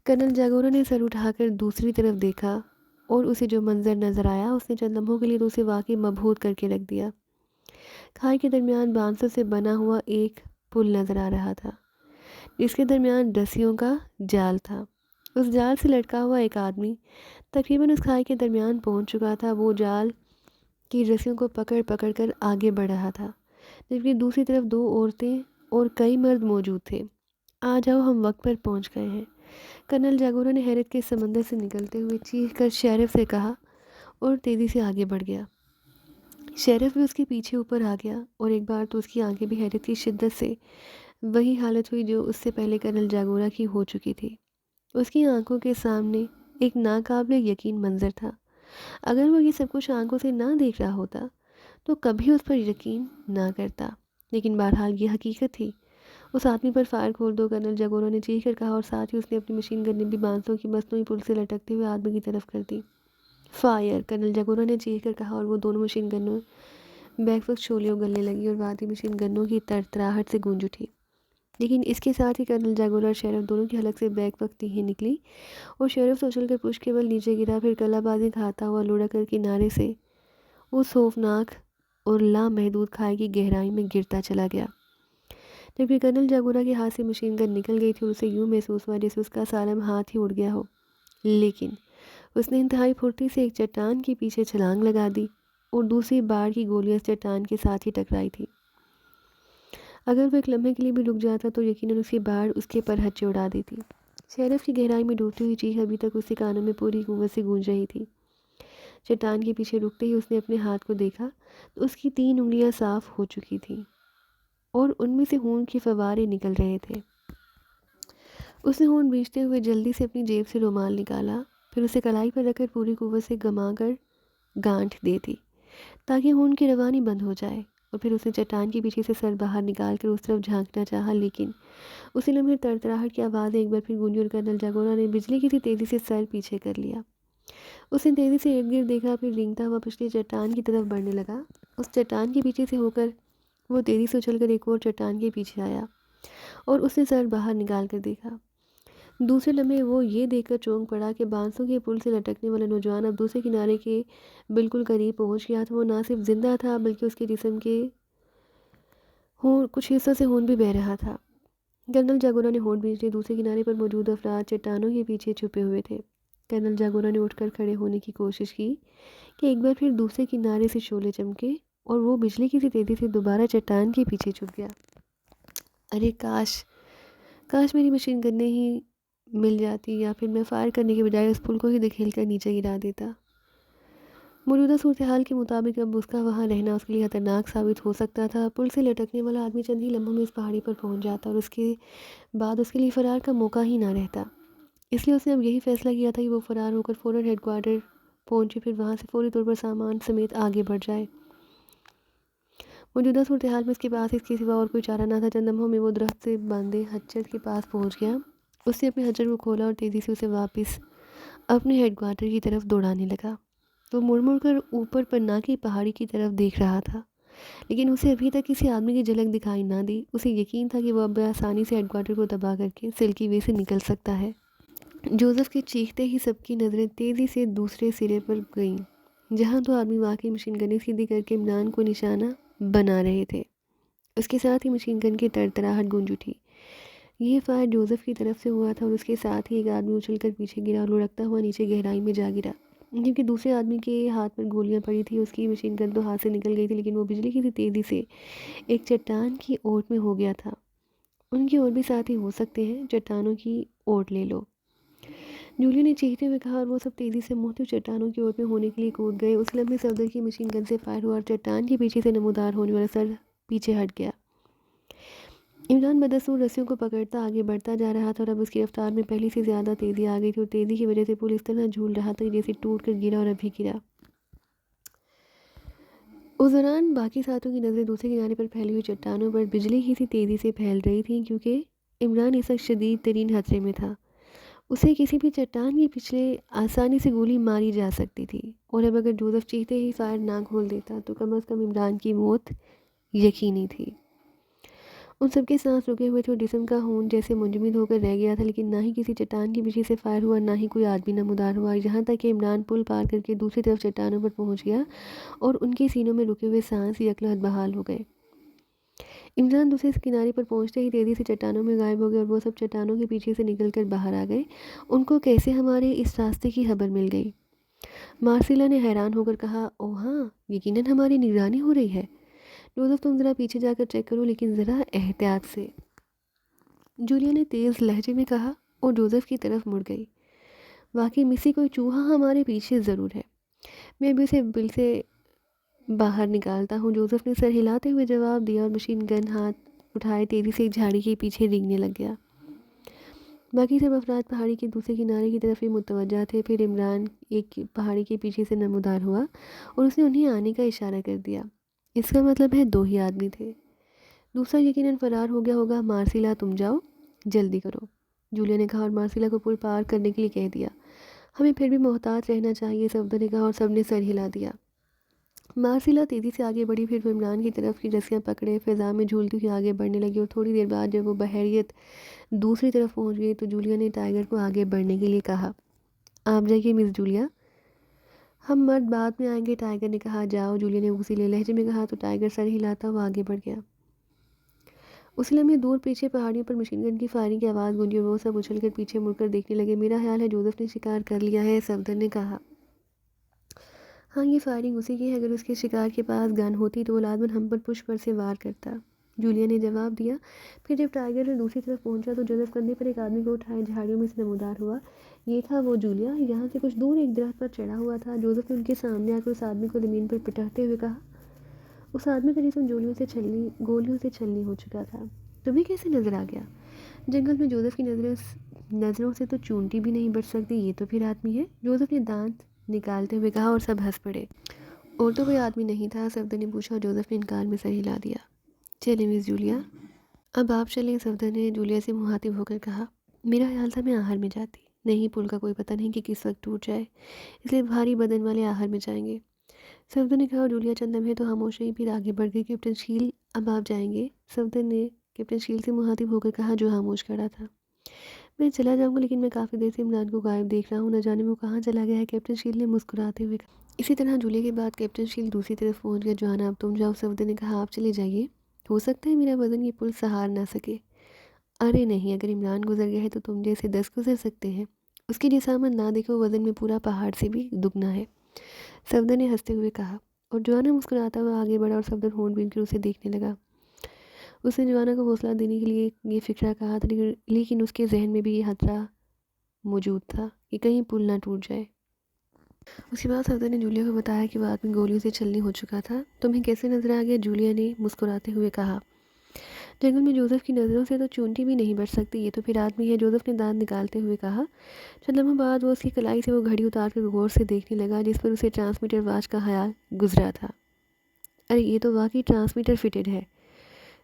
کرنل جاگورا نے سر اٹھا کر دوسری طرف دیکھا اور اسے جو منظر نظر آیا اس نے چند لمحوں کے لیے تو اسے واقعی مبہوت کر کے رکھ دیا۔ کھائی کے درمیان بانسوں سے بنا ہوا ایک پل نظر آ رہا تھا جس کے درمیان رسیوں کا جال تھا۔ اس جال سے لٹکا ہوا ایک آدمی تقریباً اس کھائی کے درمیان پہنچ چکا تھا۔ وہ جال کی رسیوں کو پکڑ پکڑ کر آگے بڑھ رہا تھا، جبکہ دوسری طرف 2 عورتیں اور کئی مرد موجود تھے۔ آ جاؤ، ہم وقت پر پہنچ گئے ہیں، کرنل جاگورا نے حیرت کے سمندر سے نکلتے ہوئے چیخ کر شیرف سے کہا اور تیزی سے آگے بڑھ گیا۔ شیرف بھی اس کے پیچھے اوپر آ گیا اور ایک بار تو اس کی آنکھیں بھی حیرت کی شدت سے وہی حالت ہوئی جو اس سے پہلے کرنل جاگورا کی ہو چکی تھی۔ اس کی آنکھوں کے سامنے ایک ناقابل یقین منظر تھا۔ اگر وہ یہ سب کچھ آنکھوں سے نہ دیکھ رہا ہوتا تو کبھی اس پر یقین نہ کرتا، لیکن بہرحال یہ حقیقت تھی۔ اس آدمی پر فائر کھول دو، کرنل جاگورا نے چیخ کر کہا، اور ساتھ ہی اس نے اپنی مشین گن بھی بانسوں کی مصنوعی پل سے لٹکتے ہوئے آدمی کی طرف کر دی۔ فائر! کرنل جاگورا نے چیخ کر کہا، اور وہ دونوں مشین گنوں بیک وقت شعلے اگلنے لگی اور وادی مشین گنوں کی تڑتڑاہٹ سے گونج اٹھی۔ لیکن اس کے ساتھ ہی کرنل جاگورا اور شیرف دونوں کی حلق سے بیک وقت تیہیں نکلی اور شیرف تو اچھل کر پشت کے بل نیچے گرا، پھر کلا بازی کھاتا ہوا لڑک کر کنارے سے اس خوفناک اور لامحدود کھائی کی گہرائی میں گرتا چلا گیا، جبکہ کرنل جاگورا کے ہاتھ سے مشین گن نکل گئی تھی اور اسے یوں محسوس ہوا جیسے اس کا سالم ہاتھ ہی اڑ گیا ہو، لیکن اس نے انتہائی پھرتی سے ایک چٹان کے پیچھے چھلانگ لگا دی اور دوسری بار کی گولیاں اس چٹان کے ساتھ ہی ٹکرائی تھی۔ اگر وہ ایک لمحے کے لیے بھی رک جاتا تو یقیناً اس کی باڑ اس کے پرہچے اڑا دیتی۔ شیلف کی گہرائی میں ڈوبتی ہوئی چیخ ابھی تک اس کے کانوں میں پوری قوت سے گونج رہی تھی۔ چٹان کے پیچھے رکتے ہی اس نے اپنے ہاتھ کو دیکھا تو اس کی 3 انگلیاں صاف ہو چکی تھیں اور ان میں سے خون کے فوارے نکل رہے تھے۔ اس نے خون بیچتے ہوئے جلدی سے اپنی جیب سے رومال نکالا، پھر اسے کلائی پر رکھ کر پوری قوت سے گما کر گانٹھ دے دی تاکہ خون کی روانی بند ہو جائے، اور پھر اس نے چٹان کے پیچھے سے سر باہر نکال کر اس طرف جھانکنا چاہا، لیکن اسی لمحے تڑتڑاہٹ کی آوازیں ایک بار پھر گونجی اور کرنل جاگورا نے بجلی کی سی تیزی سے سر پیچھے کر لیا۔ اس نے تیزی سے ارد گرد دیکھا، پھر رینگتا ہوا پچھلی چٹان کی طرف بڑھنے لگا۔ اس چٹان کے پیچھے سے ہو کر وہ تیزی سے اچھل کر ایک اور چٹان کے پیچھے آیا اور اس نے سر باہر نکال کر دیکھا۔ دوسرے لمحے وہ یہ دیکھ کر چونک پڑا کہ بانسوں کے پل سے لٹکنے والا نوجوان اب دوسرے کنارے کے بالکل قریب پہنچ گیا تھا۔ وہ نہ صرف زندہ تھا بلکہ اس کے جسم کے کچھ حصوں سے خون بھی بہہ رہا تھا۔ کرنل جاگورا نے ہونٹ بھینچ لی۔ دوسرے کنارے پر موجود افراد چٹانوں کے پیچھے چھپے ہوئے تھے۔ کرنل جاگورا نے اٹھ کر کھڑے ہونے کی کوشش کی کہ ایک بار پھر دوسرے کنارے سے شعلے چمکے اور وہ بجلی کی سی تیزی سے دوبارہ چٹان کے پیچھے چھپ گیا۔ ارے کاش میری مشین گن ہی مل جاتی، یا پھر میں فائر کرنے کے بجائے اس پل کو ہی دھکیل کر نیچے گرا دیتا۔ موجودہ صورتحال کے مطابق اب اس کا وہاں رہنا اس کے لیے خطرناک ثابت ہو سکتا تھا۔ پل سے لٹکنے والا آدمی چند ہی لمحوں میں اس پہاڑی پر پہنچ جاتا اور اس کے بعد اس کے لیے فرار کا موقع ہی نہ رہتا۔ اس لیے اس نے اب یہی فیصلہ کیا تھا کہ وہ فرار ہو کر فوراً ہیڈ کوارٹر پہنچے، پھر وہاں سے فوری طور پر سامان سمیت آگے بڑھ جائے۔ موجودہ صورتحال میں اس کے پاس اس کے سوا اور کوئی چارہ نہ تھا۔ چند لمحوں میں وہ درخت سے باندھے خچر کے پاس پہنچ گیا۔ اس نے اپنے خچر کو کھولا اور تیزی سے اسے واپس اپنے ہیڈ کوارٹر کی طرف دوڑانے لگا۔ وہ مڑ مڑ کر اوپر پناہ کی پہاڑی کی طرف دیکھ رہا تھا، لیکن اسے ابھی تک کسی آدمی کی جھلک دکھائی نہ دی۔ اسے یقین تھا کہ وہ اب آسانی سے ہیڈ کوارٹر کو تباہ کر کے سلکی وے سے نکل سکتا ہے۔ جوزف کے چیختے ہی سب کی نظریں تیزی سے دوسرے سرے پر گئیں، جہاں 2 آدمی واقعی مشین گنیں سیدھی کر کے عمران کو نشانہ بنا رہے تھے۔ اس کے ساتھ ہی مشین گن کی تڑتڑاہٹ گونج اٹھی۔ یہ فائر جوزف کی طرف سے ہوا تھا اور اس کے ساتھ ہی ایک آدمی اچھل کر پیچھے گرا اور لڑکتا ہوا نیچے گہرائی میں جا گرا، کیونکہ دوسرے آدمی کے ہاتھ پر گولیاں پڑی تھی۔ اس کی مشین گن تو ہاتھ سے نکل گئی تھی، لیکن وہ بجلی کی سی تیزی سے ایک چٹان کی اوٹ میں ہو گیا تھا۔ ان کی اور بھی ساتھی ہو سکتے ہیں، چٹانوں کی اوٹ لے لو، جولیا نے چیختے ہوئے کہا، اور وہ سب تیزی سے مختلف چٹانوں کی اوٹ میں ہونے کے لیے کود گئے۔ اس لمحے صفدر کی مشین گن سے فائر ہوا اور چٹان کے پیچھے سے نمودار ہونے والا سر پیچھے ہٹ گیا۔ عمران بدستور رسیوں کو پکڑتا آگے بڑھتا جا رہا تھا اور اب اس کی رفتار میں پہلے سے زیادہ تیزی آ گئی تھی، اور تیزی کی وجہ سے پل اس طرح جھول رہا تھا جیسے ٹوٹ کر گرا اور ابھی گرا۔ اس دوران باقی ساتھیوں کی نظریں دوسرے کنارے پر پھیلی ہوئی چٹانوں پر بجلی کی سی تیزی سے پھیل رہی تھیں، کیونکہ عمران اس وقت شدید ترین خطرے میں تھا۔ اسے کسی بھی چٹان کے پچھلے آسانی سے گولی ماری جا سکتی تھی، اور اب اگر جوزف چیختے ہی فائر نہ کھول دیتا تو کم از کم عمران کی موت یقینی تھی۔ ان سب کے سانس رکے ہوئے تھے اور جسم کا خون جیسے منجمد ہو کر رہ گیا تھا، لیکن نہ ہی کسی چٹان کے پیچھے سے فائر ہوا، نہ ہی کوئی آدمی نمودار ہوا، یہاں تک کہ عمران پل پار کر کے دوسری طرف چٹانوں پر پہنچ گیا اور ان کے سینوں میں رکے ہوئے سانس یکلہت بحال ہو گئے۔ عمران دوسرے کنارے پر پہنچتے ہی تیزی سے چٹانوں میں غائب ہو گئے اور وہ سب چٹانوں کے پیچھے سے نکل کر باہر آ گئے۔ ان کو کیسے ہمارے اس راستے کی خبر مل گئی؟ مارسیلا نے حیران ہو کر کہا۔ او ہاں، یقیناً ہماری نگرانی ہو رہی ہے۔ جوزف، تم ذرا پیچھے جا کر چیک کرو، لیکن ذرا احتیاط سے، جولیا نے تیز لہجے میں کہا اور جوزف کی طرف مڑ گئی۔ واقعی مسی کوئی چوہا ہمارے پیچھے ضرور ہے، میں بھی اسے بل سے باہر نکالتا ہوں، جوزف نے سر ہلاتے ہوئے جواب دیا اور مشین گن ہاتھ اٹھائے تیزی سے ایک جھاڑی کے پیچھے رینگنے لگ گیا۔ باقی سب افراد پہاڑی کے دوسرے کنارے کی طرف ہی متوجہ تھے۔ پھر عمران ایک پہاڑی کے پیچھے سے نمودار ہوا اور اس نے انہیں آنے کا اشارہ کر دیا۔ اس کا مطلب ہے 2 ہی آدمی تھے، دوسرا یقیناً فرار ہو گیا ہوگا۔ مارسیلا، تم جاؤ، جلدی کرو، جولیا نے کہا اور مارسیلا کو پل پار کرنے کے لیے کہہ دیا۔ ہمیں پھر بھی محتاط رہنا چاہیے، صفدر نے کہا اور سب نے سر ہلا دیا۔ مارسیلا تیزی سے آگے بڑھی، پھر وہ عمران کی طرف کی رسیاں پکڑے فضا میں جھولتی ہوئی آگے بڑھنے لگی، اور تھوڑی دیر بعد جب وہ بحیریت دوسری طرف پہنچ گئی تو جولیا نے ٹائیگر کو آگے بڑھنے کے لیے کہا۔ آپ جائیے مس جولیا، ہم مرد بعد میں آئیں گے، ٹائیگر نے کہا۔ جاؤ، جولیا نے غصیلے لہجے میں کہا تو ٹائیگر سر ہلاتا ہوا آگے بڑھ گیا۔ اس لمحے دور پیچھے پہاڑیوں پر مشین گن کی فائرنگ کی آواز گونجی اور وہ سب اچھل کر پیچھے مڑ کر دیکھنے لگے۔ میرا خیال ہے جوزف نے شکار کر لیا ہے، صفدر نے کہا۔ ہاں، یہ فائرنگ اسی کی ہے، اگر اس کے شکار کے پاس گن ہوتی تو وہ لازماً ہم پر پش پر سے وار کرتا، جولیا نے جواب دیا۔ پھر جب ٹائیگر دوسری طرف پہنچا تو جوزف کندھے پر ایک آدمی کو اٹھائے جھاڑیوں میں سے نمودار ہوا۔ یہ تھا وہ جولیا، یہاں سے کچھ دور ایک درخت پر چڑھا ہوا تھا۔ جوزف نے ان کے سامنے آ کر اس آدمی کو زمین پر پٹکتے ہوئے کہا۔ اس آدمی کا جسم گولیوں سے چھلنی ہو چکا تھا۔ تمہیں کیسے نظر آ گیا؟ جنگل میں جوزف کی نظروں سے تو چونٹی بھی نہیں بچ سکتی، یہ تو پھر آدمی ہے، جوزف نے دانت نکالتے ہوئے کہا اور سب ہنس پڑے۔ اور تو کوئی آدمی نہیں تھا، صفدر نے پوچھا اور جوزف نے انکار میں سر ہلا دیا۔ چلیں مس جولیا، اب آپ چلیں، صفدر نے جولیا سے مخاطب ہو کر کہا۔ میرا خیال تھا میں آہر میں جاتی، نہیں پل کا کوئی پتہ نہیں کہ کس وقت ٹوٹ جائے، اس لیے بھاری بدن والے آہر میں جائیں گے، صفدر نے کہا۔ اور جولیا چند لمحے تو خاموش رہی، پھر آگے بڑھ گئی۔ کیپٹن شیل، اب آپ جائیں گے، صفدر نے کیپٹن شیل سے مخاطب ہو کر کہا جو خاموش کھڑا تھا۔ میں چلا جاؤں گا، لیکن میں کافی دیر سے عمران کو غائب دیکھ رہا ہوں، نہ جانے وہ کہاں چلا گیا ہے، کیپٹن شیل نے مسکراتے ہوئے کہا۔ اسی طرح جولیا کے بعد کیپٹن شیل دوسری طرف پہنچ گیا۔ جوانا اب تم جاؤ، صفدر نے کہا۔ آپ چلے جائیے، ہو سکتا ہے میرا وزن یہ پل سہار نہ سکے۔ ارے نہیں، اگر عمران گزر گیا ہے تو تم جیسے 10 گزر سکتے ہیں، اس کی جسامت نہ دیکھو، وزن میں پورا پہاڑ سے بھی دگنا ہے، صفدر نے ہنستے ہوئے کہا۔ اور جوانا مسکراتا ہوا آگے بڑھا اور صفدر ہونٹ بھین کر اسے دیکھنے لگا۔ اس نے جوانا کو حوصلہ دینے کے لیے یہ فکرہ کہا تھا، لیکن اس کے ذہن میں بھی یہ خطرہ موجود تھا کہ کہیں پل نہ ٹوٹ جائے۔ اس کے بعد صفدر نے جولیا کو بتایا کہ وہ آدمی گولیوں سے چھلنی ہو چکا تھا۔ تمہیں کیسے نظر آ گیا؟ جولیا نے مسکراتے ہوئے کہا۔ جنگل میں جوزف کی نظروں سے تو چونٹی بھی نہیں بچ سکتی، یہ تو پھر آدمی ہے، جوزف نے دانت نکالتے ہوئے کہا۔ چند لمحوں بعد وہ اس کی کلائی سے وہ گھڑی اتار کر غور سے دیکھنے لگا جس پر اسے ٹرانسمیٹر واچ کا خیال گزرا تھا۔ ارے یہ تو واقعی ٹرانسمیٹر فٹڈ ہے،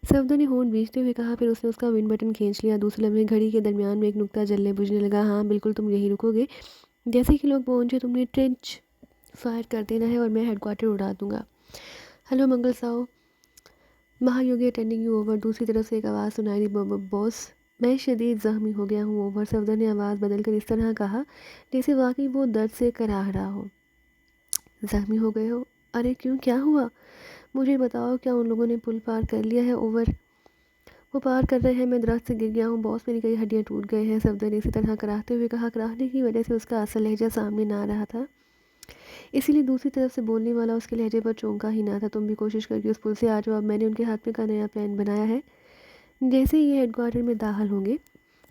صفدر نے ہونٹ بھینچتے ہوئے کہا۔ پھر اس نے اس کا ون بٹن کھینچ لیا۔ دوسرے لمحے گھڑی کے درمیان میں ایک نقطہ جلنے بجھنے لگا۔ ہاں بالکل، تم یہی رکو گے، جیسے کہ لوگ پہنچے تم نے ٹرنچ فائر کر دینا ہے اور میں ہیڈ کوارٹر اڑا دوں گا۔ ہیلو منگل ساؤ، مہا یوگی اٹینڈنگ یو، اوور۔ دوسری طرف سے ایک آواز سنائی دی، باس میں شدید زخمی ہو گیا ہوں، اوور۔ صفدر نے آواز بدل کر اس طرح کہا جیسے واقعی وہ درد سے کراہ رہا ہو۔ زخمی ہو گئے ہو؟ ارے کیوں، کیا ہوا؟ مجھے بتاؤ، کیا ان لوگوں نے پل پار کر لیا ہے؟ اوور۔ وہ پار کر رہے ہیں، میں درخت سے گر گیا ہوں باس، میری کئی ہڈیاں ٹوٹ گئے ہیں، صفدر نے اسی طرح کراہتے ہوئے کہا۔ کراہنے کی وجہ سے اس کا اصل لہجہ سامنے نہ آ رہا تھا، اسی لیے دوسری طرف سے بولنے والا اس کے لہجے پر چونکا ہی نہ تھا۔ تم بھی کوشش کر کے اس پل سے آ جاؤ، اب میں نے ان کے ہاتھ میں کا نیا پلان بنایا ہے، جیسے یہ ہیڈ کوارٹر میں داخل ہوں گے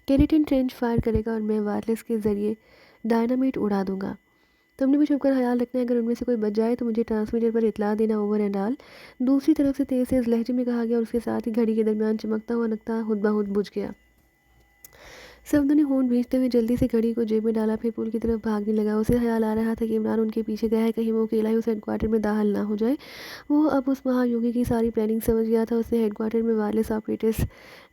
کیریٹن ٹرنچ فائر کرے گا اور میں وائرلیس کے ذریعے ڈائنامیٹ اڑا دوں گا، تم نے بھی چھپ کر خیال رکھنا ہے، اگر ان میں سے کوئی بچ جائے تو مجھے ٹرانسمیٹر پر اطلاع دینا، اوور اینڈ آل۔ دوسری طرف سے تیز لہجے میں کہا گیا اور اس کے ساتھ ہی گھڑی کے درمیان چمکتا ہوا نقطہ خود بخود بجھ گیا۔ صفدر نے ہونٹ بھینچتے ہوئے جلدی سے گھڑی کو جیب میں ڈالا، پھر پل کی طرف بھاگنے لگا۔ اسے خیال آ رہا تھا کہ عمران ان کے پیچھے گیا ہے، کہیں وہ اکیلا ہی اس ہیڈ کوارٹر میں داخل نہ ہو جائے۔ وہ اب اس مہا یوگی کی ساری پلاننگ سمجھ گیا تھا، اس نے ہیڈ کوارٹر میں وائرلیس آپریٹرز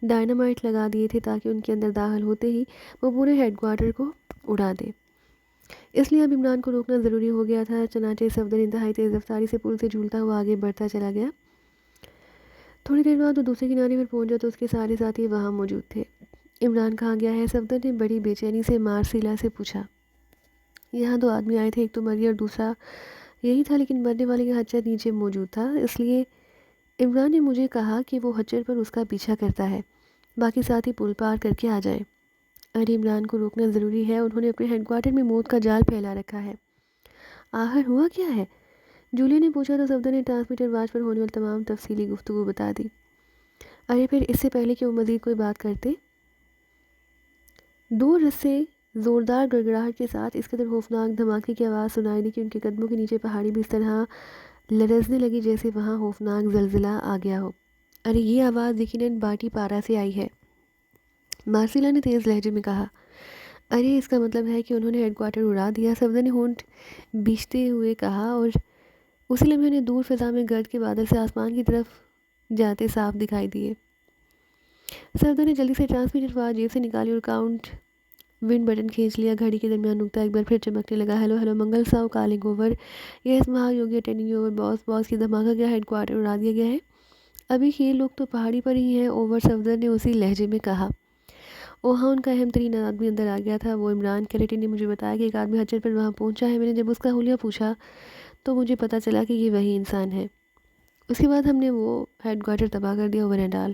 ڈائنامائٹ لگا دیے تھے تاکہ ان کے اندر داخل ہوتے ہی وہ پورے ہیڈ کوارٹر کو اڑا دے، اس لیے اب عمران کو روکنا ضروری ہو گیا تھا۔ چنانچہ صفدر انتہائی تیز رفتاری سے پل سے جھولتا ہوا آگے بڑھتا چلا گیا۔ تھوڑی دیر بعد وہ دوسرے کنارے پر پہنچا تو اس کے سارے ساتھی وہاں موجود تھے۔ عمران کہاں گیا ہے؟ صفدر نے بڑی بے چینی سے مارسیلا سے پوچھا۔ یہاں 2 آدمی آئے تھے، ایک تو مری اور دوسرا یہی تھا، لیکن مرنے والے کا خچر نیچے موجود تھا، اس لیے عمران نے مجھے کہا کہ وہ خچر پر اس کا پیچھا کرتا ہے، باقی ساتھی پل پار کر کے آ جائیں۔ ارے عمران کو روکنا ضروری ہے، انہوں نے اپنے ہیڈ کوارٹر میں موت کا جال پھیلا رکھا ہے۔ آخر ہوا کیا ہے؟ جولیا نے پوچھا تو صفدر نے ٹرانسمیٹر واچ پر ہونے والی تمام تفصیلی گفتگو بتا دی۔ ارے پھر اس سے پہلے کہ وہ مزید کوئی بات کرتے، دور سے زوردار گڑگڑاہٹ کے ساتھ اس قدر خوفناک دھماکے کی آواز سنائی دی کہ ان کے قدموں کے نیچے پہاڑی بھی اس طرح لرزنے لگی جیسے وہاں خوفناک زلزلہ آ گیا ہو۔ ارے یہ آواز یقیناً باٹی پارا سے آئی ہے، مارسیلا نے تیز لہجے میں کہا۔ ارے اس کا مطلب ہے کہ انہوں نے ہیڈ کوارٹر اڑا دیا، صفدر نے ہونٹ بھینچتے ہوئے کہا، اور اسی لمحے نے دور فضا میں گرد کے بادل سے آسمان کی طرف جاتے صاف دکھائی دیے۔ صفدر نے جلدی سے ٹرانسمیٹر واچ جیب سے نکالی اور کاؤنٹ ون بٹن کھینچ لیا، گھڑی کے درمیان نقطہ ایک بار پھر چمکنے لگا۔ ہیلو ہیلو منگل ساؤ، کالنگ اوور، یس مہا یوگی اٹینڈنگ اوور، باس کی دھماکہ کیا ہیڈ کوارٹر اڑا دیا گیا ہے؟ ابھی یہ لوگ تو پہاڑی پر ہی ہیں، اوور، صفدر نے اسی لہجے میں کہا۔ وہاں ان کا اہم ترین آدمی اندر آ گیا تھا، وہ عمران کیریٹی نے مجھے بتایا کہ ایک آدمی حجر پر وہاں پہنچا ہے۔ میں نے جب اس کا حلیہ پوچھا تو مجھے پتہ چلا کہ یہ وہی انسان ہے۔ اس کے بعد ہم نے وہ ہیڈ کوارٹر تباہ کر دیا اوور ڈال۔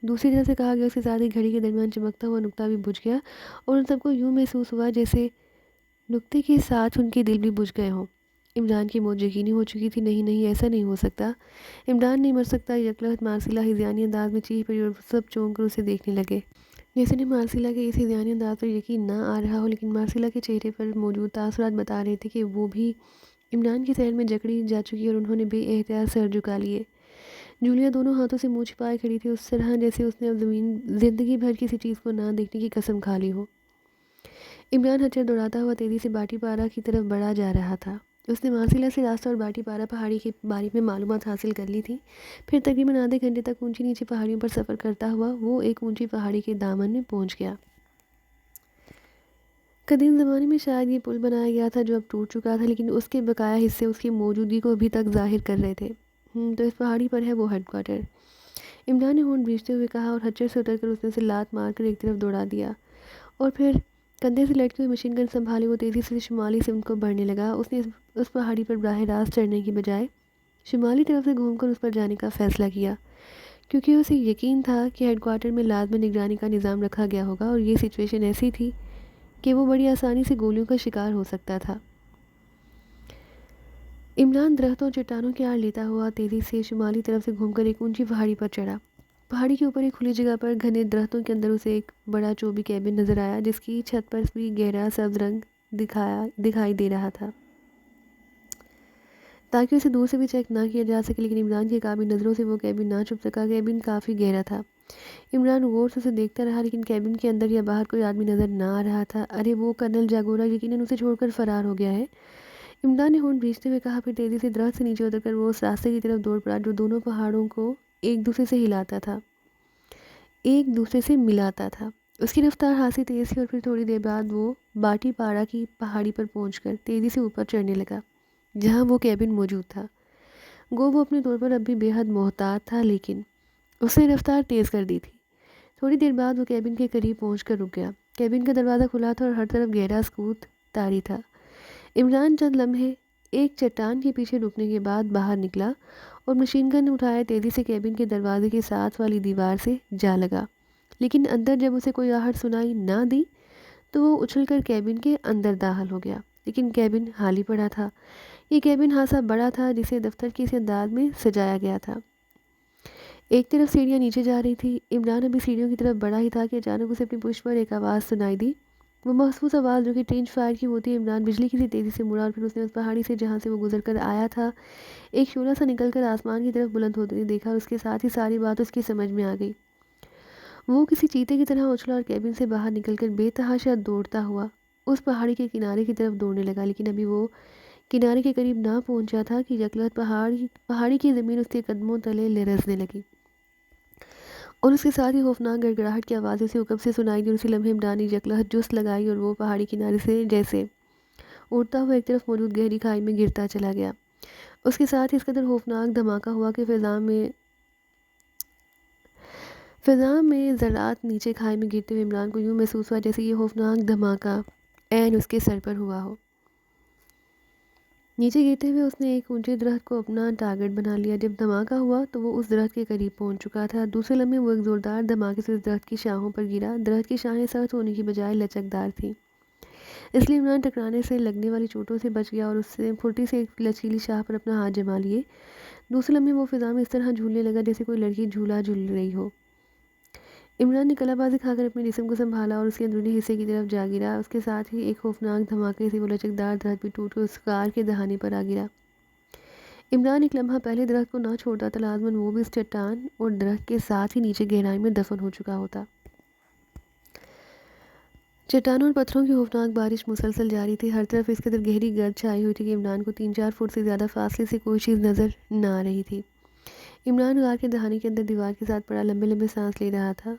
دوسری طرف سے کہا گیا اس کے ساتھ ہی گھڑی کے درمیان چمکتا ہوا نقطہ بھی بجھ گیا اور ان سب کو یوں محسوس ہوا جیسے نقطے کے ساتھ ان کے دل بھی بجھ گئے ہوں۔ عمران کی موت یقینی ہو چکی تھی۔ نہیں ایسا نہیں ہو سکتا، عمران نہیں مر سکتا۔ یکلہت مارسیلا ہذیانی انداز میں چیخ پڑی اور سب چونک کر اسے دیکھنے لگے، جیسے نے مارسیلا کے اس ہذیانی انداز پر یقین نہ آ رہا ہو، لیکن مارسیلا کے چہرے پر موجود تاثرات بتا رہے تھے کہ وہ بھی عمران کی سحر میں جکڑی جا چکی اور انہوں نے بے احتیاط سر جھکا لیے۔ جولیا دونوں ہاتھوں سے منہ چھپائے کھڑی تھی، اس طرح جیسے اس نے اب زندگی بھر کسی چیز کو نہ دیکھنے کی قسم کھا لی ہو۔ عمران ہچر دوڑاتا ہوا تیزی سے باٹی پارا کی طرف بڑھا جا رہا تھا۔ اس نے مارسیلا سے راستہ اور باٹی پارا پہاڑی کے بارے میں معلومات حاصل کر لی تھی۔ پھر تقریباً آدھے گھنٹے تک اونچی نیچے پہاڑیوں پر سفر کرتا ہوا وہ ایک اونچی پہاڑی کے دامن میں پہنچ گیا۔ قدیم زمانے میں شاید یہ پل بنایا گیا تھا جو اب ٹوٹ چکا تھا، لیکن اس کے بقایا حصے اس کی موجودگی کو ابھی تک ظاہر کر رہے تھے۔ تو اس پہاڑی پر ہے وہ ہیڈ کوارٹر، عمران نے ہونٹ بھیجتے ہوئے کہا، اور ہچر سے اتر کر اس نے اسے لات مار کر ایک طرف دوڑا دیا اور پھر کندھے سے لٹکی ہوئی مشین گن سنبھالے وہ تیزی سے شمالی سمت کو بڑھنے لگا۔ اس نے اس پہاڑی پر براہ راست چڑھنے کی بجائے شمالی طرف سے گھوم کر اس پر جانے کا فیصلہ کیا، کیونکہ اسے یقین تھا کہ ہیڈ کوارٹر میں لازمی نگرانی کا نظام رکھا گیا ہوگا اور یہ سچویشن ایسی تھی کہ وہ بڑی آسانی سے گولیوں کا شکار ہو سکتا تھا۔ عمران درختوں چٹانوں کی آڑ لیتا ہوا تیزی سے شمالی طرف سے گھوم کر ایک اونچی پہاڑی پر چڑھا۔ پہاڑی کے اوپر ایک کھلی جگہ پر گھنے درختوں کے اندر اسے ایک بڑا چوبی کیبن نظر آیا، جس کی چھت پر بھی گہرا سبز رنگ دکھائی دے رہا تھا تاکہ اسے دور سے بھی چیک نہ کیا جا سکے، لیکن عمران کی قابل نظروں سے وہ کیبن نہ چھپ سکا۔ کیبن کافی گہرا تھا۔ عمران غور سے اسے دیکھتا رہا، لیکن کیبن کے اندر یا باہر کوئی آدمی نظر نہ آ رہا تھا۔ ارے وہ کرنل جاگورا یقیناً اسے چھوڑ کر فرار ہو گیا ہے، عمران نے ہونٹ بھیجتے ہوئے کہا۔ پھر تیزی سے درخت سے نیچے اتر کر وہ اس راستے کی طرف دوڑ پڑا جو دونوں پہاڑوں کو ایک دوسرے سے ملاتا تھا۔ اس کی رفتار خاصی تیز تھی اور پھر تھوڑی دیر بعد وہ باٹی پاڑا کی پہاڑی پر پہنچ کر تیزی سے اوپر چڑھنے لگا جہاں وہ کیبن موجود تھا۔ گو وہ اپنے طور پر اب بھی بے حد محتاط تھا، لیکن اس نے رفتار تیز کر دی تھی۔ تھوڑی دیر بعد وہ کیبن کے قریب پہنچ کر رک گیا۔ کیبن کا دروازہ کھلا تھا اور ہر طرف گہرا سکوت طاری تھا۔ عمران چند لمحے ایک چٹان کے پیچھے رکنے کے بعد باہر نکلا اور مشین گن اٹھائے تیزی سے کیبن کے دروازے کے ساتھ والی دیوار سے جا لگا، لیکن اندر جب اسے کوئی آہٹ سنائی نہ دی تو وہ اچھل کر کیبن کے اندر داخل ہو گیا، لیکن کیبن خالی پڑا تھا۔ یہ کیبن خاصا بڑا تھا جسے دفتر کے اس انداز میں سجایا گیا تھا۔ ایک طرف سیڑھیاں نیچے جا رہی تھی۔ عمران ابھی سیڑھیوں کی طرف بڑھا ہی تھا کہ اچانک اسے اپنی پشت پر ایک آواز سنائی دی، وہ محسوس آواز جو کہ ٹرینچ فائر کی ہوتی ہے۔ عمران بجلی کی سی تیزی سے مڑا اور پھر اس نے اس پہاڑی سے جہاں سے وہ گزر کر آیا تھا ایک شعلہ سا نکل کر آسمان کی طرف بلند ہوتے دیکھا، اور اس کے ساتھ ہی ساری بات اس کی سمجھ میں آ گئی۔ وہ کسی چیتے کی طرح اچھلا اور کیبن سے باہر نکل کر بے تحاشا دوڑتا ہوا اس پہاڑی کے کنارے کی طرف دوڑنے لگا، لیکن ابھی وہ کنارے کے قریب نہ پہنچا تھا کہ یکلہت پہاڑی کی زمین اس کے قدموں تلے لرزنے لگی اور اس کے ساتھ ہی خوفناک گڑگڑاہٹ کی آواز اسے عقب سے سنائی دی، اور اسی لمحے عمران نے یکلہت جست لگائی اور وہ پہاڑی کنارے سے جیسے اڑتا ہوا ایک طرف موجود گہری کھائی میں گرتا چلا گیا۔ اس کے ساتھ ہی اس قدر خوفناک دھماکہ ہوا کہ فضا میں ذرات نیچے کھائی میں گرتے ہوئے عمران کو یوں محسوس ہوا جیسے یہ خوفناک دھماکہ عین اس کے سر پر ہوا ہو۔ نیچے گرتے ہوئے اس نے ایک اونچے درخت کو اپنا ٹارگٹ بنا لیا۔ جب دھماکہ ہوا تو وہ اس درخت کے قریب پہنچ چکا تھا۔ دوسرے لمحے وہ ایک زوردار دھماکے سے اس درخت کی شاخوں پر گرا۔ درخت کی شاخیں سخت ہونے کی بجائے لچکدار تھیں، اس لیے عمران ٹکرانے سے لگنے والی چوٹوں سے بچ گیا اور اس سے پھرتی سے ایک لچکیلی شاخ پر اپنا ہاتھ جما لیے۔ دوسرے لمحے وہ فضا میں اس طرح جھولنے لگا جیسے کوئی لڑکی جھولا جھول رہی ہو۔ عمران نے کلا بازی کھا کر اپنے جسم کو سنبھالا اور اس کے اندرونی حصے کی طرف جا گرا۔ اس کے ساتھ ہی ایک خوفناک دھماکے سے وہ لچکدار درخت بھی ٹوٹ کر اس کار کے دہانے پر آ گرا۔ عمران ایک لمحہ پہلے درخت کو نہ چھوڑتا تو لازماً وہ بھی اس چٹان اور درخت کے ساتھ ہی نیچے گہرائی میں دفن ہو چکا ہوتا۔ چٹانوں اور پتھروں کی خوفناک بارش مسلسل جاری تھی۔ ہر طرف اس قدر گہری گرد چھائی ہوئی تھی کہ عمران کو 3-4 فٹ سے زیادہ فاصلے سے کوئی چیز نظر نہ آ رہی تھی۔ عمران غار کے دہانے کے اندر دیوار کے ساتھ پڑا لمبے لمبے سانس لے رہا تھا۔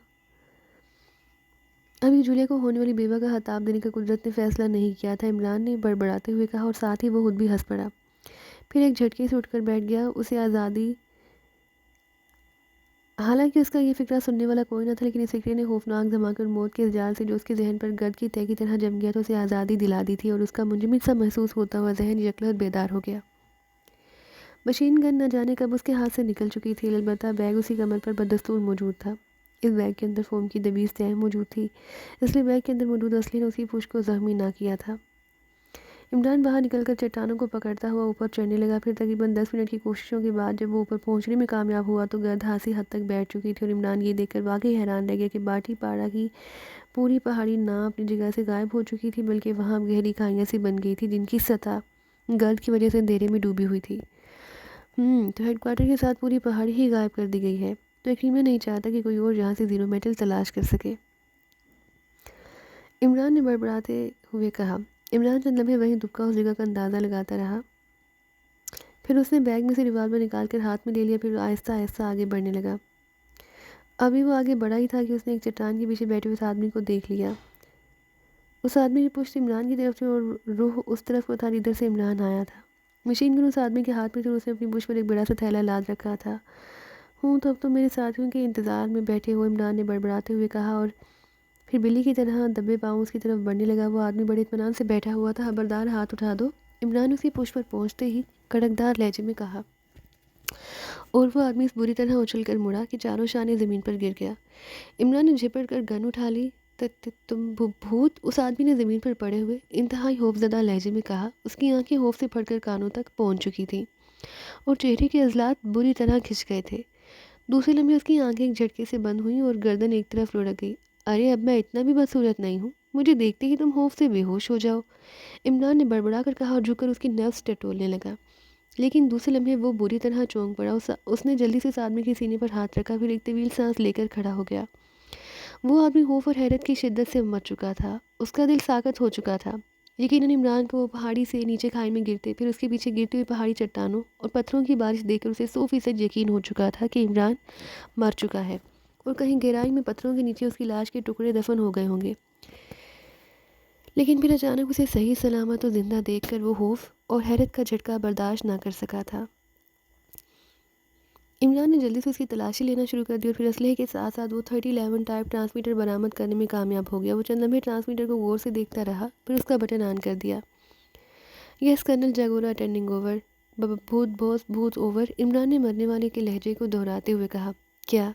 ابھی جولیا کو ہونے والی بیوہ کا خطاب دینے کا قدرت نے فیصلہ نہیں کیا تھا، عمران نے بڑبڑاتے ہوئے کہا، اور ساتھ ہی وہ خود بھی ہنس پڑا۔ پھر ایک جھٹکے سے اٹھ کر بیٹھ گیا۔ اسے آزادی حالانکہ اس کا یہ فکرہ سننے والا کوئی نہ تھا، لیکن اس فکرے نے خوفناک دھماکے اور موت کے جال سے جو اس کے ذہن پر گرد کی تہہ کی طرح جم گیا تھا اسے آزادی دلا دی تھی، اور اس کا منجمد سا محسوس ہوتا ہوا ذہن یکلہت بیدار ہو گیا۔ مشین گن نہ جانے کب اس کے ہاتھ سے نکل چکی تھی، البتہ بیگ اسی کمر پر بدستور موجود تھا۔ اس بیگ کے اندر فوم کی دبیز تہ موجود تھی، اس لیے بیگ کے اندر موجود اسلحے نے اسی پشت کو زخمی نہ کیا تھا۔ عمران باہر نکل کر چٹانوں کو پکڑتا ہوا اوپر چڑھنے لگا، پھر تقریباً 10 منٹ کی کوششوں کے بعد جب وہ اوپر پہنچنے میں کامیاب ہوا تو گرد ہاسی حد تک بیٹھ چکی تھی، اور عمران یہ دیکھ کر واقعی حیران رہ گیا کہ باٹی پاڑا کی پوری پہاڑی نہ اپنی جگہ سے غائب ہو چکی تھی، بلکہ وہاں گہری کھائیاں سی بن گئی تھی جن کی سطح گرد کی وجہ سے اندھیرے میں ڈوبی ہوئی تھی۔ تو ہیڈ کوارٹر کے ساتھ پوری پہاڑی ہی غائب کر دی گئی ہے، تو یقین میں نہیں چاہتا کہ کوئی اور یہاں سے زیرو میٹل تلاش کر سکے، عمران نے بڑبڑاتے ہوئے کہا۔ عمران چند لمحے وہیں دبکا اس جگہ کا اندازہ لگاتا رہا، پھر اس نے بیگ میں سے ریوالور نکال کر ہاتھ میں لے لیا، پھر آہستہ آہستہ آگے بڑھنے لگا۔ ابھی وہ آگے بڑھا ہی تھا کہ اس نے ایک چٹان کے پیچھے بیٹھے ہوئے اس آدمی کو دیکھ لیا۔ اس آدمی کی پشت عمران کی طرف تھی اور رخ اس طرف کو تھا جدھر سے عمران آیا تھا۔ مشین گن اس آدمی کے ہاتھ میں تھی اور اس نے اپنی پشت پر ایک بڑا سا تھیلا لاد رکھا تھا۔ تو اب تو میرے ساتھیوں کے انتظار میں بیٹھے ہو، عمران نے بڑبڑاتے ہوئے کہا، اور پھر بلی کی طرح دبے پاؤں اس کی طرف بڑھنے لگا۔ وہ آدمی بڑے اطمینان سے بیٹھا ہوا تھا۔ خبردار ہاتھ اٹھا دو، عمران نے اس کی پشت پر پہنچتے ہی کڑکدار لہجے میں کہا، اور وہ آدمی اس بری طرح اچھل کر مڑا کہ چاروں شانے زمین پر گر گیا۔ عمران نے جھپٹ کر گن اٹھا لی۔ تم بھوت، اس آدمی نے زمین پر پڑے ہوئے انتہائی خوف زدہ لہجے میں کہا۔ اس کی آنکھیں خوف سے پھٹ کر کانوں تک پہنچ چکی تھیں اور چہرے کے عضلات بری طرح کھنچ گئے تھے۔ دوسرے لمحے اس کی آنکھیں ایک جھٹکے سے بند ہوئیں اور گردن ایک طرف لڑک گئی۔ ارے اب میں اتنا بھی بدصورت نہیں ہوں، مجھے دیکھتے ہی تم خوف سے بے ہوش ہو جاؤ، عمران نے بڑبڑا کر کہا اور جھک کر اس کی نبض ٹٹولنے لگا۔ لیکن دوسرے لمحے وہ بری طرح چونک پڑا۔ اس نے جلدی سے اس آدمی کے سینے پر ہاتھ رکھا، پھر ایک طویل سانس لے کر کھڑا ہو گیا۔ وہ آدمی خوف اور حیرت کی شدت سے مر چکا تھا، اس کا دل ساکت ہو چکا تھا۔ یقیناً عمران کو وہ پہاڑی سے نیچے کھائی میں گرتے، پھر اس کے پیچھے گرتی ہوئی پہاڑی چٹانوں اور پتھروں کی بارش دیکھ کر اسے 100% یقین ہو چکا تھا کہ عمران مر چکا ہے اور کہیں گہرائی میں پتھروں کے نیچے اس کی لاش کے ٹکڑے دفن ہو گئے ہوں گے۔ لیکن پھر اچانک اسے صحیح سلامت اور زندہ دیکھ کر وہ خوف اور حیرت کا جھٹکا برداشت نہ کر سکا تھا۔ عمران نے جلدی سے اس کی تلاشی لینا شروع کر دی اور پھر اسلحے کے ساتھ ساتھ وہ 3011 ٹائپ ٹرانسمیٹر برآمد کرنے میں کامیاب ہو گیا۔ وہ چند لمحے ٹرانسمیٹر کو غور سے دیکھتا رہا، پھر اس کا بٹن آن کر دیا۔ یس کرنل جاگورا اٹینڈنگ اوور، بھوت باس بھوت اوور، عمران نے مرنے والے کے لہجے کو دہراتے ہوئے کہا۔ کیا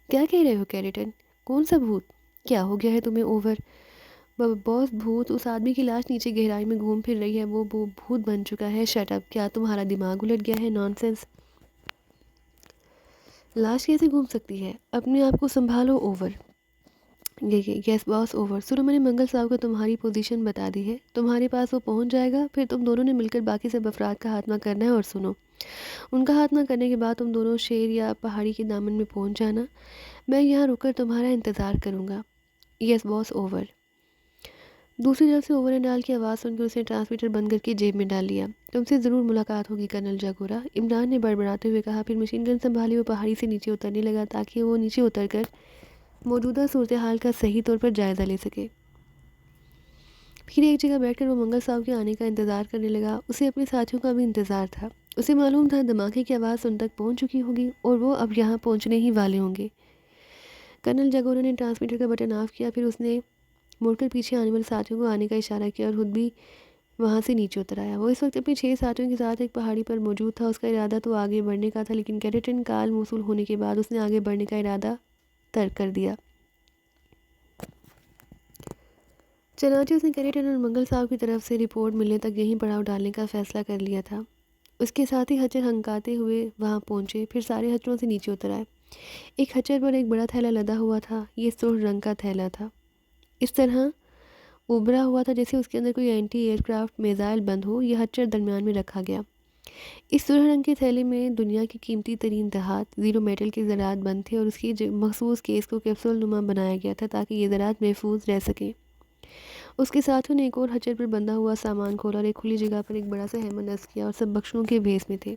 کہہ رہے ہو کیریٹن؟ کون سا بھوت؟ کیا ہو گیا ہے تمہیں اوور؟ باس بھوت، اس آدمی کی لاش نیچے گہرائی میں گھوم پھر رہی ہے، وہ بھوت بن چکا ہے۔ شٹ اپ، کیا تمہارا دماغ الٹ گیا ہے؟ نان سینس، لاش کیسے گھوم سکتی ہے؟ اپنے آپ کو سنبھالو اوور۔ یس باس اوور، سلیمان منگل صاحب کو تمہاری پوزیشن بتا دی ہے، تمہارے پاس وہ پہنچ جائے گا، پھر تم دونوں نے مل کر باقی سب افراد کا خاتمہ کرنا ہے، اور سنو، ان کا خاتمہ کرنے کے بعد تم دونوں شیر یا پہاڑی کے دامن میں پہنچ جانا، میں یہاں رک کر تمہارا انتظار کروں گا۔ یس باس اوور۔ دوسری طرف سے اوور اینڈ آل کی آواز سن کر اس نے ٹرانسمیٹر بند کر کے جیب میں ڈال لیا۔ تم سے ضرور ملاقات ہوگی کرنل جاگورا، عمران نے بڑبڑاتے ہوئے کہا، پھر مشین گن سنبھالی وہ پہاڑی سے نیچے اترنے لگا تاکہ وہ نیچے اتر کر موجودہ صورتحال کا صحیح طور پر جائزہ لے سکے۔ پھر ایک جگہ بیٹھ کر وہ منگل صاحب کے آنے کا انتظار کرنے لگا۔ اسے اپنے ساتھیوں کا بھی انتظار تھا، اسے معلوم تھا دھماکے کی آواز ان تک پہنچ چکی ہوگی اور وہ اب یہاں پہنچنے ہی والے ہوں گے۔ کرنل جاگورا نے ٹرانسمیٹر کا بٹن آف کیا، پھر اس نے مڑ کر پیچھے آنے والے ساتھیوں کو آنے کا اشارہ کیا اور خود بھی وہاں سے نیچے اتر آیا۔ وہ اس وقت اپنے 6 ساتھیوں کے ساتھ ایک پہاڑی پر موجود تھا۔ اس کا ارادہ تو آگے بڑھنے کا تھا، لیکن کیریٹن کال موصول ہونے کے بعد اس نے آگے بڑھنے کا ارادہ ترک کر دیا۔ چنانچہ اس نے کیریٹن اور منگل صاحب کی طرف سے رپورٹ ملنے تک یہیں پڑاؤ ڈالنے کا فیصلہ کر لیا تھا۔ اس کے ساتھی ہچر ہنکاتے ہوئے وہاں پہنچے، پھر سارے ہچروں سے نیچے اتر آئے۔ ایک ہچر پر ایک بڑا تھیلا لدا ہوا تھا، یہ سرخ رنگ کا تھیلا تھا، اس طرح ابھرا ہوا تھا جیسے اس کے اندر کوئی اینٹی ایئر کرافٹ میزائل بند ہو۔ یہ ہچر درمیان میں رکھا گیا۔ اس سرخ رنگ کے تھیلے میں دنیا کی قیمتی ترین دھات زیرو میٹل کے ذرات بند تھے اور اس کی مخصوص کیس کو کیپسول نما بنایا گیا تھا تاکہ یہ ذرات محفوظ رہ سکیں۔ اس کے ساتھیوں نے ایک اور ہچر پر بندھا ہوا سامان کھولا اور ایک کھلی جگہ پر ایک بڑا سا خیمہ نصب کیا، اور سب بخشوں کے بھیس میں تھے۔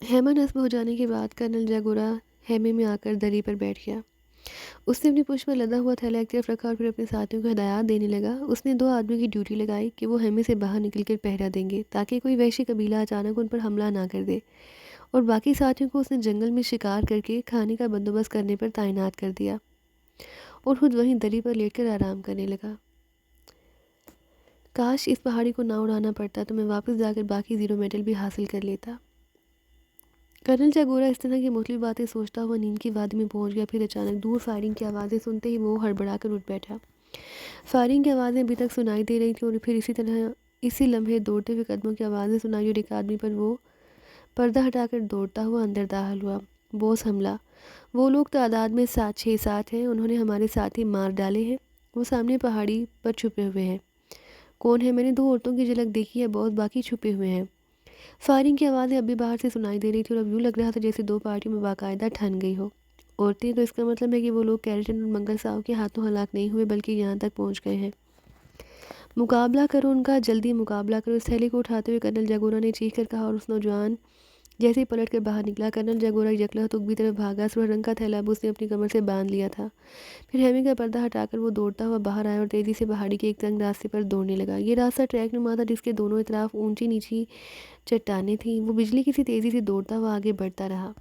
خیمہ نصب ہو جانے کے بعد کرنل جاگورا خیمے میں آ کر دری پر بیٹھ گیا۔ اس نے اپنی پشت پر لدا ہوا تھیلا ایک طرف رکھا اور پھر اپنے ساتھیوں کو ہدایات دینے لگا۔ اس نے 2 آدمیوں کی ڈیوٹی لگائی کہ وہ خیمے سے باہر نکل کر پہرا دیں گے تاکہ کوئی وحشی قبیلہ اچانک ان پر حملہ نہ کر دے، اور باقی ساتھیوں کو اس نے جنگل میں شکار کر کے کھانے کا بندوبست کرنے پر تعینات کر دیا اور خود وہیں دری پر لیٹ کر آرام کرنے لگا۔ کاش اس پہاڑی کو نہ اڑانا پڑتا تو میں واپس جا کر باقی 0 میڈل بھی حاصل کر لیتا۔ کرنل جاگورا اس طرح کی مختلف باتیں سوچتا ہوا نیند کی وادی میں پہنچ گیا۔ پھر اچانک دور فائرنگ کی آوازیں سنتے ہی وہ ہڑبڑا کر اٹھ بیٹھا۔ فائرنگ کی آوازیں ابھی تک سنائی دے رہی تھیں اور پھر اسی لمحے دوڑتے ہوئے قدموں کی آوازیں سنائی اور ایک آدمی پر وہ پردہ ہٹا کر دوڑتا ہوا اندر داخل ہوا۔ بوس حملہ! وہ لوگ تعداد میں 6-7 ہیں، انہوں نے ہمارے ساتھی مار ڈالے ہیں، وہ سامنے پہاڑی پر چھپے ہوئے ہیں۔ کون ہے؟ میں نے 2 عورتوں کی جھلک دیکھی ہے بوس، باقی چھپے ہوئے ہیں۔ فائرنگ کی آوازیں اب بھی باہر سے سنائی دے رہی تھی اور اب یوں لگ رہا تھا جیسے 2 پارٹیوں میں باقاعدہ ٹھن گئی ہو۔ عورتیں تو اس کا مطلب ہے کہ وہ لوگ کیریٹن اور منگل ساؤ کے ہاتھوں ہلاک نہیں ہوئے بلکہ یہاں تک پہنچ گئے ہیں۔ مقابلہ کرو ان کا، جلدی مقابلہ کرو۔ اس تھیلے کو اٹھاتے ہوئے کرنل جاگورا نے چیخ کر کہا اور اس نوجوان جیسے ہی پلٹ کر باہر نکلا۔ کرنل جاگورا یکلہت اگبی طرف بھاگا۔ سرخ رنگ کا تھیلا اب اس نے اپنی کمر سے باندھ لیا تھا۔ پھر ہیمی کا پردہ ہٹا کر وہ دوڑتا ہوا باہر آیا اور تیزی سے پہاڑی کے ایک تنگ راستے پر دوڑنے لگا۔ یہ راستہ ٹریک نما تھا جس کے دونوں اطراف اونچی نیچی چٹانیں تھیں۔ وہ بجلی کی سی تیزی سے دوڑتا ہوا آگے بڑھتا رہا۔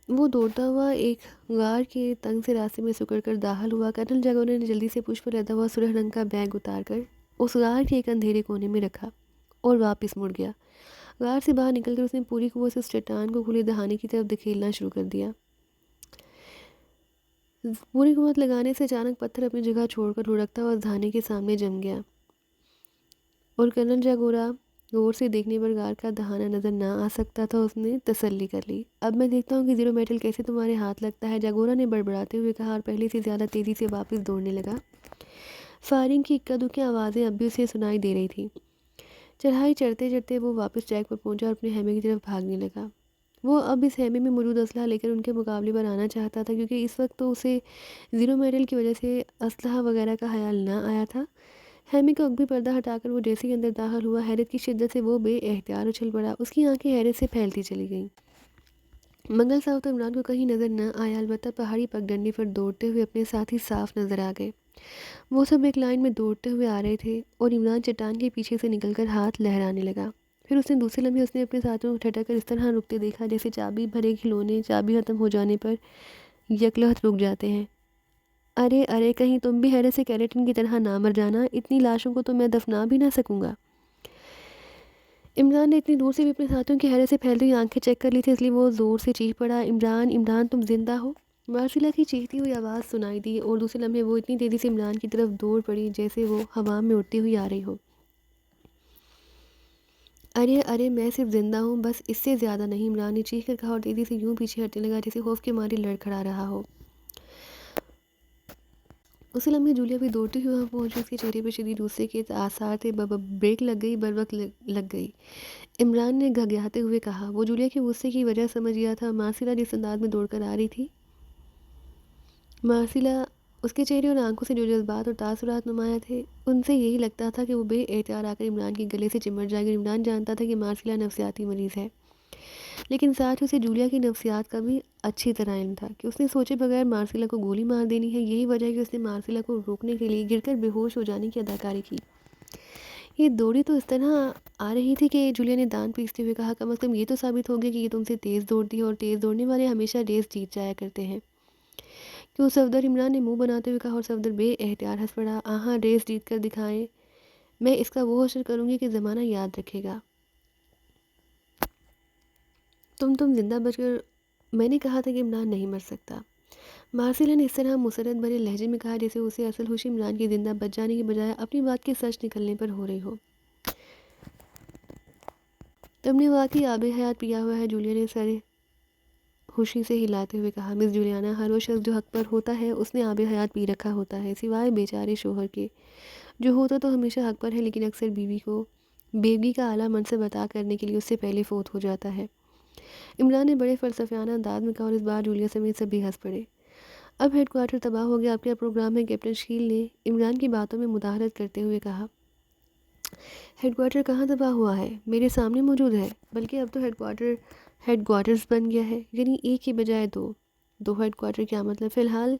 وہ دوڑتا ہوا ایک غار کے تنگ سے راستے میں سکڑ کر داخل ہوا۔ کرنل جاگورا نے جلدی سے پشت پر لدا ہوا سرخ رنگ کا بیگ اتار کر اس غار کے ایک اندھیرے کونے میں رکھا اور واپس مڑ گیا۔ غار سے باہر نکل کر اس نے پوری قوت سے اس چٹان کو کھلے دہانے کی طرف دھکیلنا شروع کر دیا۔ پوری قوت لگانے سے اچانک پتھر اپنی جگہ چھوڑ کر لڑکتا ہوا اس دہانے کے سامنے جم گیا اور کرنل جاگورا غور سے دیکھنے پر غار کا دہانہ نظر نہ آ سکتا تھا۔ اس نے تسلی کر لی۔ اب میں دیکھتا ہوں کہ 0 میٹل کیسے تمہارے ہاتھ لگتا ہے، جاگورا نے بڑبڑاتے ہوئے کہا اور پہلے سے زیادہ تیزی سے واپس دوڑنے لگا۔ فائرنگ کی اکا دکا آوازیں اب بھی اسے سنائی دے رہی تھیں۔ چڑھائی چڑھتے چڑھتے وہ واپس ٹریک پر پہنچا اور اپنے خیمے کی طرف بھاگنے لگا۔ وہ اب اس خیمے میں موجود اسلحہ لے کر ان کے مقابلے پر آنا چاہتا تھا کیونکہ اس وقت تو اسے 0 میڈل کی وجہ سے اسلحہ وغیرہ کا خیال نہ آیا تھا۔ خیمے کا اگبی پردہ ہٹا کر وہ جیسے ہی اندر داخل ہوا، حیرت کی شدت سے وہ بے اختیار اچھل پڑا۔ اس کی آنکھیں حیرت سے پھیلتی چلی گئیں۔ منگل ساؤ تو عمران کو کہیں نظر نہ آیا، البتہ پہاڑی پگڈنڈی پر دوڑتے ہوئے اپنے ساتھی صاف نظر آ گئے۔ وہ سب ایک لائن میں دوڑتے ہوئے آ رہے تھے اور عمران چٹان کے پیچھے سے نکل کر ہاتھ لہرانے لگا۔ پھر اس نے دوسرے لمحے اس نے اپنے ساتھیوں کو ٹھٹک کر اس طرح رکتے دیکھا جیسے چابی بھرے کھلونے چابی ختم ہو جانے پر یکلہت رک جاتے ہیں۔ ارے ارے، کہیں تم بھی حیرت سے کیریٹن کی طرح نہ مر جانا، اتنی لاشوں کو تو میں دفنا بھی نہ سکوں گا۔ عمران نے اتنی دور سے بھی اپنے ساتھیوں کی حیرت سے پھیلتی ہوئی آنکھیں چیک کر لی تھی، اس لیے وہ زور سے چیخ پڑا، عمران عمران تم زندہ ہو؟ مارسیلا کی چیختی ہوئی آواز سنائی دی اور دوسرے لمحے وہ اتنی تیزی سے عمران کی طرف دوڑ پڑی جیسے وہ ہوا میں اڑتی ہوئی آ رہی ہو۔ ارے ارے، میں صرف زندہ ہوں، بس اس سے زیادہ نہیں، عمران نے چیخ کر کہا اور تیزی سے یوں پیچھے ہٹنے لگا جیسے خوف کے مارے لڑکھڑا رہا ہو۔ اسی لمحے جولیا بھی دوڑتی ہوئی وہاں پہنچی۔ اس کے چہرے پر شدید غصے کے آثار تھے۔ بریک لگ گئی، بروقت لگ گئی، عمران نے گھگھاتے ہوئے کہا۔ وہ جولیا کے غصے کی وجہ سمجھ گیا تھا۔ مارسیلا جس انداز میں دوڑ کر آ رہی تھی، مارسیلا اس کے چہرے اور آنکھوں سے جو جذبات اور تاثرات نمایاں تھے، ان سے یہی لگتا تھا کہ وہ بے اختیار آ کر عمران کے گلے سے چمٹ جائے گی۔ عمران جانتا تھا کہ مارسیلا نفسیاتی مریض ہے، لیکن ساتھ اسے جولیا کی نفسیات کا بھی اچھی طرح علم تھا کہ اس نے سوچے بغیر مارسیلا کو گولی مار دینی ہے۔ یہی وجہ ہے کہ اس نے مارسیلا کو روکنے کے لیے گر کر بے ہوش ہو جانے کی اداکاری کی۔ یہ دوڑی تو اس طرح آ رہی تھی کہ جولیا نے دان پیستے ہوئے کہا، کم از کم یہ تو ثابت ہو گیا کہ یہ تم سے تیز دوڑتی ہے اور تیز دوڑنے والے ہمیشہ ریس جیت جایا کرتے ہیں۔ کیوں صفدر؟ عمران نے منہ بناتے ہوئے کہا اور صفدر بے اختیار ہنس پڑا۔ آہاں، ریس جیت کر دکھائیں، میں اس کا وہ حشر کروں گی کہ زمانہ یاد رکھے گا۔ تم زندہ بچ کر، میں نے کہا تھا کہ عمران نہیں مر سکتا، مارسیلا نے اس طرح مسرت بھرے لہجے میں کہا جیسے اسے اصل خوشی عمران کی زندہ بچ جانے کی بجائے اپنی بات کے سچ نکلنے پر ہو رہی ہو۔ تم نے واقعی آب حیات پیا ہوا ہے، جولیا نے سر خوشی سے ہلاتے ہوئے کہا۔ مس جولیانا، ہر وہ شخص جو حق پر ہوتا ہے اس نے آب حیات پی رکھا ہوتا ہے، سوائے بیچارے شوہر کے، جو ہوتا تو ہمیشہ حق پر ہے لیکن اکثر بیوی کا اعلیٰ منصب عطا کرنے کے لیے اس سے پہلے فوت ہو جاتا ہے۔ عمران نے بڑے فلسفیانہ انداز میں کہا اور اس بار جولیا سمیت سبھی ہنس پڑے۔ اب ہیڈ کوارٹر تباہ ہو گیا، اب کیا پروگرام ہے؟ کیپٹن شکیل نے عمران کی باتوں میں مداخلت کرتے ہوئے کہا۔ ہیڈ کوارٹر کہاں تباہ ہوا ہے؟ میرے سامنے موجود ہے، بلکہ اب تو ہیڈ کوارٹرز بن گیا ہے، یعنی ایک کی بجائے دو ہیڈ کوارٹر۔ کیا مطلب؟ فی الحال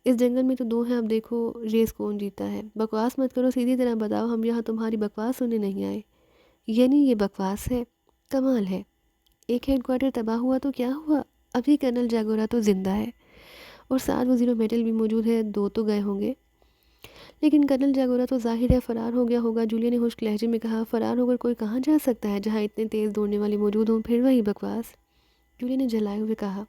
اس جنگل میں تو 2 ہیں، اب دیکھو ریس کون جیتا ہے۔ بکواس مت کرو، سیدھی طرح بتاؤ، ہم یہاں تمہاری بکواس سننے نہیں آئے۔ یعنی یہ بکواس ہے؟ کمال ہے، ایک ہیڈ کوارٹر تباہ ہوا تو کیا ہوا، ابھی کرنل جاگورا تو زندہ ہے اور 7 وزیروں میٹل بھی موجود ہے، 2 تو گئے ہوں گے۔ لیکن کرنل جاگورا تو ظاہر ہے فرار ہو گیا ہوگا، جولیا نے خشک لہجے میں کہا۔ فرار ہو کر کوئی کہاں جا سکتا ہے جہاں اتنے تیز دوڑنے والے موجود ہوں، پھر وہی بکواس، جولیا نے جھلائے ہوئے کہا۔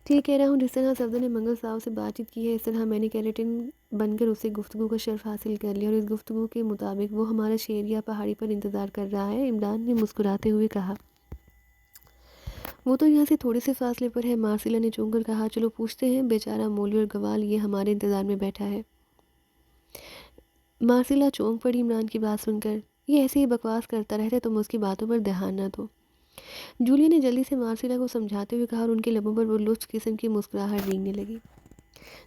ٹھیک کہہ رہا ہوں، جس طرح صفدر نے منگل صاحب سے بات چیت کی ہے، اس طرح میں نے کیریٹن بن کر اسے گفتگو کا شرف حاصل کر لیا، اور اس گفتگو کے مطابق وہ ہمارا شیر یا پہاڑی پر انتظار کر رہا ہے، عمران نے مسکراتے ہوئے کہا۔ وہ تو یہاں سے تھوڑے سے فاصلے پر ہے، مارسیلا نے چونک کر کہا۔ چلو پوچھتے ہیں، بیچارہ مولی اور گوال یہ ہمارے انتظار میں بیٹھا ہے۔ مارسیلا چونک پڑی عمران کی بات سن کر۔ یہ ایسے ہی بکواس کرتا رہتا ہے، تم اس کی باتوں پر دھیان نہ دو، جولیا نے جلدی سے مارسیلا کو سمجھاتے ہوئے کہا، اور ان کے لبوں پر وہ لچک قسم کی مسکراہٹ ریگنے لگی۔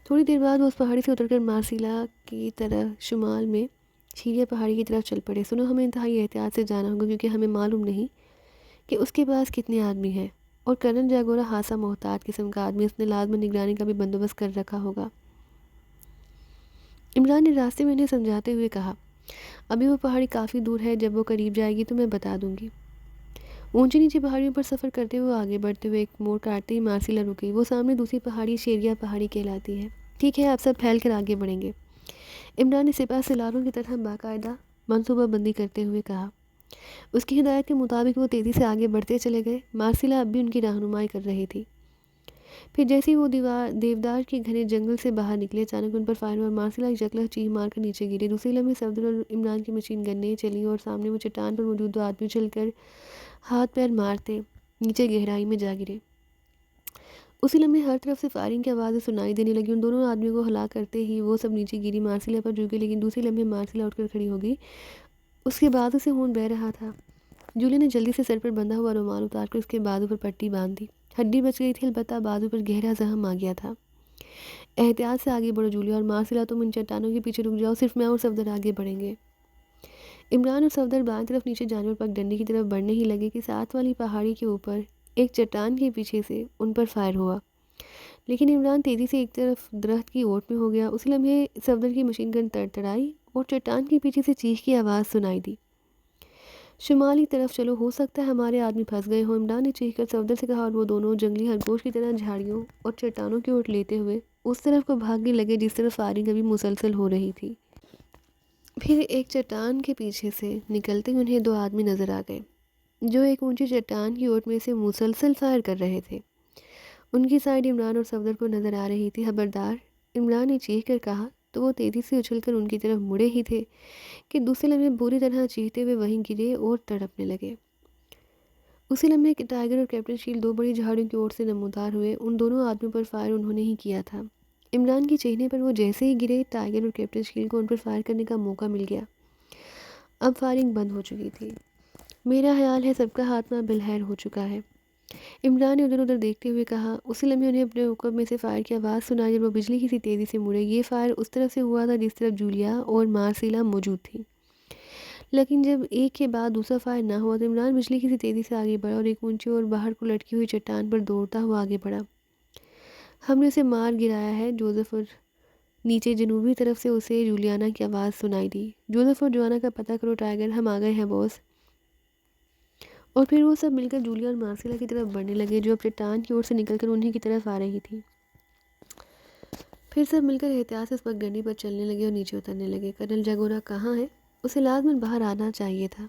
تھوڑی دیر بعد وہ اس پہاڑی سے اتر کر مارسیلا کی طرف شمال میں چھیریا پہاڑی کی طرف چل پڑے۔ سنو، ہمیں انتہائی احتیاط سے جانا ہوگا کیونکہ ہمیں معلوم نہیں کہ اس کے پاس کتنے آدمی ہیں، اور کرنل جاگورا خاصا محتاط قسم کا آدمی، اس نے لازماً نگرانی کا بھی بندوبست کر رکھا ہوگا۔ عمران نے راستے میں انہیں سمجھاتے ہوئے کہا۔ ابھی وہ پہاڑی کافی دور ہے، جب وہ قریب جائے گی تو میں بتا دوں گی۔ اونچی نیچی پہاڑیوں پر سفر کرتے ہوئے آگے بڑھتے ہوئے ایک موڑ کاٹتے ہی مارسیلا رک گئی۔ وہ سامنے دوسری پہاڑی شیریا پہاڑی کہلاتی ہے۔ ٹھیک ہے، آپ سب پھیل کر آگے بڑھیں گے، عمران نے سپاہ سالاروں کی طرح باقاعدہ منصوبہ بندی کرتے ہوئے کہا۔ اس کی ہدایت کے مطابق وہ تیزی سے آگے بڑھتے چلے گئے۔ مارسیلا اب بھی ان کی رہنمائی کر رہی تھی۔ پھر جیسے ہی وہ دیودار کے گھنے جنگل سے باہر نکلے، اچانک ان پر فائر ہوا اور مارسیلا ایک جکلہ چیخ مار کر نیچے گری۔ دوسرے لمحے صفدر اور عمران کی مشین گنیں چلیں اور سامنے وہ چٹان پر موجود 2 آدمی چل کر ہاتھ پیر مارتے نیچے گہرائی میں جا گرے۔ اسی لمحے ہر طرف سے فائرنگ کی آوازیں سنائی دینے لگی۔ ان دونوں آدمیوں کو ہلاک کرتے ہی وہ سب نیچے گری، مارسیلا پر جھک گئی، لیکن دوسرے لمحے مارسیلا اٹھ کر کھڑی ہو گئی، اس کے بازو سے خون بہہ رہا تھا۔ جولیا نے جلدی سے سر پر بندھا ہوا رومال اتار کر اس کے بازو پر پٹی باندھ دی۔ ہڈی بچ گئی تھی، البتہ بازو پر گہرا زخم آ گیا تھا۔ احتیاط سے آگے بڑھو جولیا، اور مارسیلا تم ان چٹانوں کے پیچھے رک جاؤ، صرف میں اور صفدر آگے بڑھیں گے۔ عمران اور صفدر بائیں طرف نیچے جانے اور پگڈنڈی کی طرف بڑھنے ہی لگے کہ ساتھ والی پہاڑی کے اوپر ایک چٹان کے پیچھے سے ان پر فائر ہوا، لیکن عمران تیزی سے ایک طرف درخت کی اوٹ میں ہو گیا۔ اسی لمحے صفدر کی مشین گن تڑتڑائی اور چٹان کے پیچھے سے چیخ کی آواز سنائی دی۔ شمالی طرف چلو، ہو سکتا ہے ہمارے آدمی پھنس گئے ہوں، عمران نے چیخ کر صفدر سے کہا، اور وہ دونوں جنگلی خرگوش کی طرح جھاڑیوں اور چٹانوں کی اوٹ لیتے ہوئے اس طرف کو بھاگنے لگے جس طرف فائرنگ ابھی مسلسل ہو رہی تھی۔ پھر ایک چٹان کے پیچھے سے نکلتے انہیں 2 آدمی نظر آ گئے جو ایک اونچی چٹان کی اوٹ میں سے مسلسل فائر کر رہے تھے۔ ان کی سائڈ عمران اور صفدر کو نظر آ رہی تھی۔ خبردار، عمران نے چیخ کر کہا تو وہ تیزی سے اچھل کر ان کی طرف مڑے ہی تھے کہ دوسرے لمحے بری طرح چیختے ہوئے وہیں گرے اور تڑپنے لگے۔ اسی لمحے کہ ٹائیگر اور کیپٹن شیل 2 بڑی جھاڑیوں کی اوٹ سے نمودار ہوئے۔ ان دونوں آدمیوں پر فائر انہوں نے ہی کیا تھا۔ عمران کے چیخنے پر وہ جیسے ہی گرے، ٹائیگر اور کیپٹن شیل کو ان پر فائر کرنے کا موقع مل گیا۔ اب فائرنگ بند ہو چکی تھی۔ میرا خیال ہے سب کا خاتمہ بالخیر ہو چکا ہے، عمران نے ادھر ادھر دیکھتے ہوئے کہا۔ اسی لمحے انہیں اپنے عقب میں سے فائر کی آواز سنائی اور وہ بجلی کی سی تیزی سے مڑے۔ یہ فائر اس طرف سے ہوا تھا جس طرف جولیا اور مارسیلا موجود تھی، لیکن جب ایک کے بعد دوسرا فائر نہ ہوا تو عمران بجلی کی سی تیزی سے آگے بڑھا اور ایک اونچی اور باہر کو لٹکی ہوئی چٹان پر دوڑتا ہوا آگے بڑھا۔ ہم نے اسے مار گرایا ہے جوزف، اور نیچے جنوبی طرف سے اسے جولیانا کی آواز سنائی دی۔ جوزف اور جوانا کا پتہ کرو ٹائیگر، ہم آ گئے ہیں باس۔ اور پھر وہ سب مل کر جولیا اور مارسیلا کی طرف بڑھنے لگے جو اب چٹان کی اوٹ سے نکل کر انہیں کی طرف آ رہی تھی۔ پھر سب مل کر احتیاط سے اس پگڈنڈی پر چلنے لگے اور نیچے اترنے لگے۔ کرنل جاگورا کہاں ہے؟ اسے لازماً باہر آنا چاہیے تھا۔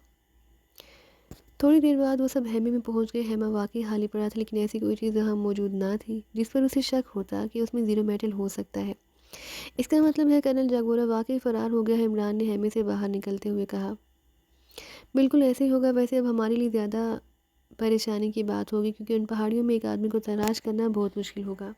تھوڑی دیر بعد وہ سب خیمے میں پہنچ گئے۔ خیمہ واقعی خالی پڑا تھا، لیکن ایسی کوئی چیز وہاں موجود نہ تھی جس پر اسے شک ہوتا کہ اس میں زیرو میٹل ہو سکتا ہے۔ اس کا مطلب ہے کرنل جاگورا واقعی فرار ہو گیا ہے، عمران نے خیمے سے باہر نکلتے ہوئے کہا۔ بالکل ایسے ہی ہوگا، ویسے اب ہمارے لیے زیادہ پریشانی کی بات ہوگی کیونکہ ان پہاڑیوں میں ایک آدمی کو تلاش کرنا بہت مشکل ہوگا۔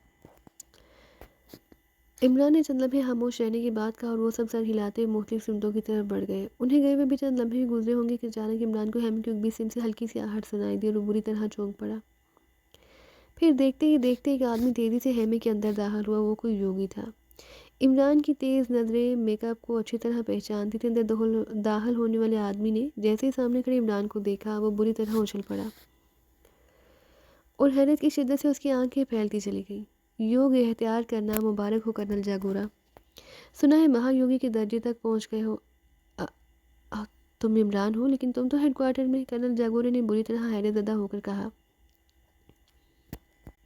عمران نے چند لمحے خاموش رہنے کی بات کہا اور وہ سب سر ہلاتے ہوئے مختلف سمتوں کی طرف بڑھ گئے۔ انہیں گئے ہوئے بھی چند لمحے بھی گزرے ہوں گے کہ اچانک عمران کو خیمے کی اگبی سم سے ہلکی سی آہٹ سنائی دی اور وہ بری طرح چونک پڑا۔ پھر دیکھتے ہی دیکھتے ایک آدمی تیزی سے خیمے کے اندر داخل ہوا۔ وہ کوئی یوگی تھا۔ عمران کی تیز نظریں میک اپ کو اچھی طرح پہچانتی تھی۔ اندر داخل ہونے والے آدمی نے جیسے ہی سامنے کھڑے عمران کو دیکھا وہ بری طرح اچھل پڑا اور حیرت کی شدت سے اس کی آنکھیں پھیلتی چلی گئیں۔ یوگ اختیار کرنا مبارک ہو کرنل جاگورا، سنا ہے مہا یوگی کے درجے تک پہنچ گئے ہو۔ تم عمران ہو لیکن تم تو ہیڈ کوارٹر میں، کرنل جاگورا نے بری طرح حیرت زدہ ہو کر کہا۔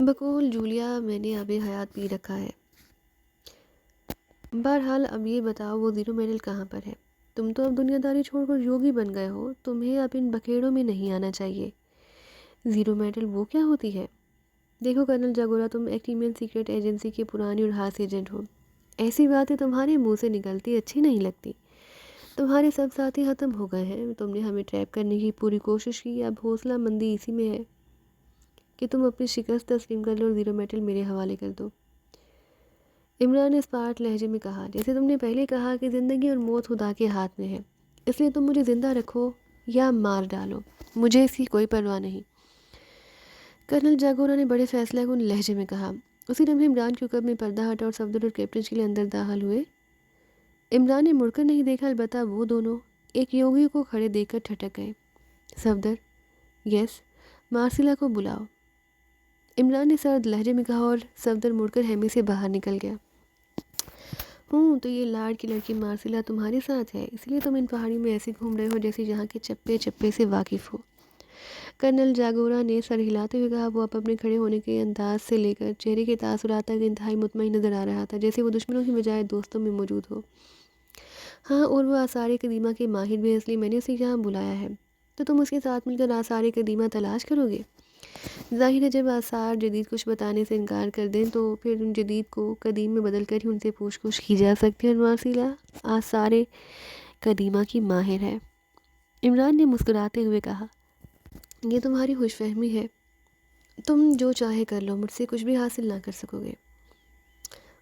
بقول جولیا میں نے آب حیات پی رکھا ہے۔ بہرحال اب یہ بتاؤ وہ زیرو میڈل کہاں پر ہے؟ تم تو اب دنیا داری چھوڑ کر یوگی بن گئے ہو، تمہیں اب ان بکھیڑوں میں نہیں آنا چاہیے۔ زیرو میڈل وہ کیا ہوتی ہے؟ دیکھو کرنل جاگورا، تم ایکٹیمین سیکرٹ ایجنسی کے پرانی اور خاص ایجنٹ ہو، ایسی باتیں تمہارے منہ سے نکلتی اچھی نہیں لگتی۔ تمہارے سب ساتھی ختم ہو گئے ہیں، تم نے ہمیں ٹریپ کرنے کی پوری کوشش کی، اب حوصلہ مندی اسی میں ہے کہ تم اپنی شکست تسلیم کر لو اور زیرو میڈل میرے حوالے کر دو۔ عمران نے اسپارٹ لہجے میں کہا، جیسے تم نے پہلے کہا کہ زندگی اور موت خدا کے ہاتھ میں ہے، اس لیے تم مجھے زندہ رکھو یا مار ڈالو، مجھے اس کی کوئی پرواہ نہیں۔ کرنل جاگورا نے بڑے فیصلہ کن لہجے میں کہا۔ اسی لمحے عمران کے حکم میں پردہ ہٹا اور صفدر اور کیپٹن کے لیے اندر داخل ہوئے۔ عمران نے مڑ کر نہیں دیکھا، البتہ وہ دونوں ایک یوگی کو کھڑے دیکھ کر ٹھٹک گئے۔ صفدر، یس، مارسیلا کو بلاؤ، عمران نے سرد لہجے میں کہا، اور صفدر مڑ کر خیمے سے باہر نکل گیا۔ ہوں، تو یہ لاڈ کی لڑکی مارسیلا تمہارے ساتھ ہے، اس لیے تم ان پہاڑیوں میں ایسے گھوم رہے ہو جیسے یہاں کے چپے چپے سے واقف ہو۔ کرنل جاگورا نے سر ہلاتے ہوئے کہا، وہ اپنے کھڑے ہونے کے انداز سے لے کر چہرے کے تاثرات تک انتہائی مطمئن نظر آ رہا تھا، جیسے وہ دشمنوں کی بجائے دوستوں میں موجود ہو۔ ہاں، اور وہ آثار قدیمہ کے ماہر بھی ہے، اس لیے میں نے اسے یہاں بلایا ہے۔ تو تم اس کے ساتھ مل کر آثار قدیمہ تلاش کرو گے؟ ظاہر ہے جب آثار جدید کچھ بتانے سے انکار کر دیں تو پھر ان جدید کو قدیم میں بدل کر ہی ان سے پوچھ گچھ کی جا سکتی ہے، اور مارسیلا آثار قدیمہ کی ماہر ہے۔ عمران نے مسکراتے ہوئے کہا، یہ تمہاری خوش فہمی ہے، تم جو چاہے کر لو، مجھ سے کچھ بھی حاصل نہ کر سکو گے۔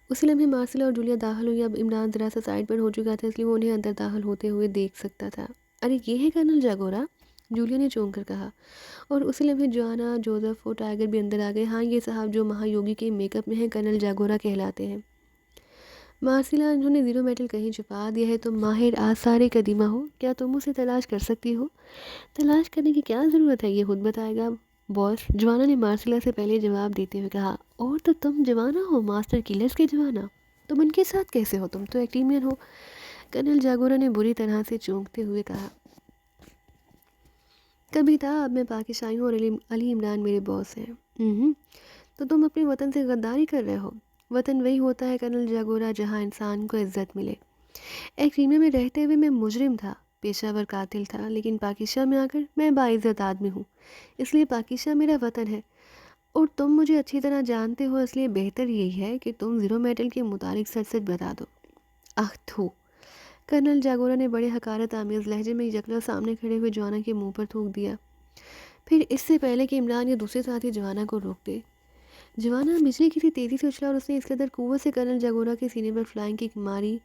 اسی لمحے مارسیلا اور جولیا داخل ہوئی۔ اب عمران ذرا سا سائڈ پر ہو چکا تھا، اس لیے وہ انہیں اندر داخل ہوتے ہوئے دیکھ سکتا تھا۔ ارے یہ ہے کرنل جاگورا، جولیا نے چونک کر کہا، اور اسی لمحے جوانا، جوزف اور ٹائیگر بھی اندر آ گئے۔ ہاں، یہ صاحب جو مہا یوگی کے میک اپ میں ہیں کرنل جاگورا کہلاتے ہیں۔ مارسیلا، انہوں نے زیرو میڈل کہیں چھپا دیا ہے، تم ماہر آثار قدیمہ ہو، کیا تم اسے تلاش کر سکتی ہو؟ تلاش کرنے کی کیا ضرورت ہے، یہ خود بتائے گا باس، جوانا نے مارسیلا سے پہلے جواب دیتے ہوئے کہا۔ اور تو تم جوانا ہو، ماسٹر کلرز کے جوانا، تم ان کے ساتھ کیسے ہو، تم تو ایکٹیمین ہو، کرنل جاگورا نے بری طرح سے چونکتے ہوئے کہا۔ کبھی تھا، اب میں پاکستانی ہوں اور علی عمران میرے باس ہیں۔ تو تم اپنے وطن سے غداری کر رہے ہو؟ وطن وہی ہوتا ہے کرنل جاگورا جہاں انسان کو عزت ملے۔ ایک خیمے میں رہتے ہوئے میں مجرم تھا، پیشہ ور قاتل تھا، لیکن پاکستان میں آ کر میں باعزت آدمی ہوں، اس لیے پاکستان میرا وطن ہے، اور تم مجھے اچھی طرح جانتے ہو، اس لیے بہتر یہی ہے کہ تم زیرو میڈل کے متعلق سچ سچ بتا دو۔ آہ تھو، کرنل جاگورا نے بڑے حقارت آمیز لہجے میں یکلا سامنے کھڑے ہوئے جوانا کے منہ پر تھوک دیا۔ پھر اس سے پہلے کہ عمران یا دوسرے ساتھی جوانا کو روک دے، جوانا بجلی کی سی تیزی سے اچھلا اور اس نے اس قدر قوت سے کرنل جاگورا کے سینے پر فلائنگ کک ماری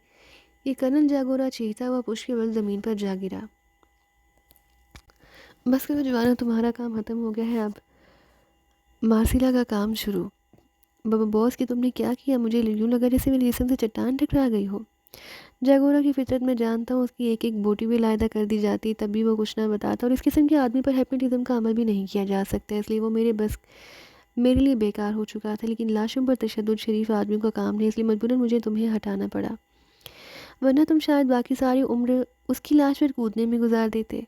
کہ کرنل جاگورا چیختا ہوا پشت کے بل زمین پر جا گرا۔ بس کرو جوانا، تمہارا کام ختم ہو گیا ہے، اب مارسیلا کا کام شروع۔ بابا باس کہ تم نے کیا کیا، مجھے یوں لگا جیسے میری جسم سے چٹان ٹکرا گئی ہو۔ جاگورا کی فطرت میں جانتا ہوں، اس کی ایک ایک بوٹی بھی علیحدہ کر دی جاتی تب بھی وہ کچھ نہ بتاتا، اور اس قسم کے آدمی پر ہیپنوٹزم کا عمل بھی نہیں کیا جا سکتا، اس لیے وہ میرے لیے بیکار ہو چکا تھا، لیکن لاشوں پر تشدد شریف آدمیوں کا کام نہیں، اس لیے مجبوراً مجھے تمہیں ہٹانا پڑا، ورنہ تم شاید باقی ساری عمر اس کی لاش پر کودنے میں گزار دیتے۔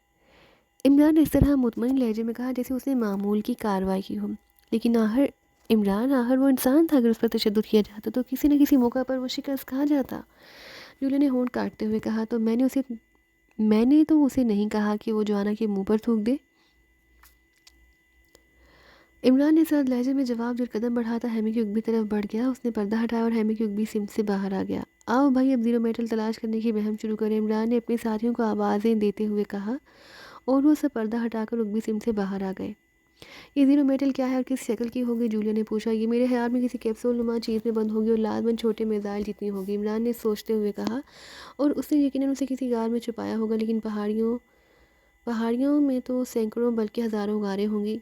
عمران نے اس طرح مطمئن لہجے میں کہا جیسے اس نے معمول کی کارروائی کی ہو، لیکن آخر وہ انسان تھا، اگر اس پر تشدد کیا جاتا تو کسی نہ کسی موقع پر وہ شکست کھا جاتا۔ جولیا نے ہونٹ کاٹتے ہوئے کہا، تو میں نے تو اسے نہیں کہا کہ وہ جوانا کے منہ پر تھوک دے۔ عمران نے سرد لہجے میں جواب دیا، قدم بڑھاتا خیمے کی اگبی طرف بڑھ گیا۔ اس نے پردہ ہٹایا اور خیمے کی اگبی سمت سے باہر آ گیا۔ آؤ بھائی، اب زیرو میڈل تلاش کرنے کی مہم شروع کریں، عمران نے اپنے ساتھیوں کو آوازیں دیتے ہوئے کہا، اور وہ سب پردہ ہٹا کر اگبی سمت سے باہر آ گئے۔ یہ زیرو میڈل کیا ہے اور کس شکل کی ہوگی، جولیا نے پوچھا۔ یہ میرے خیال میں کسی کیپسول نما چیز میں بند ہوگی اور لازماً چھوٹے میزائل جتنی ہوگی، عمران نے سوچتے ہوئے کہا، اور اس نے یقیناً اسے کسی غار میں چھپایا ہوگا، لیکن پہاڑیوں میں تو سینکڑوں بلکہ ہزاروں غاریں ہوں گی،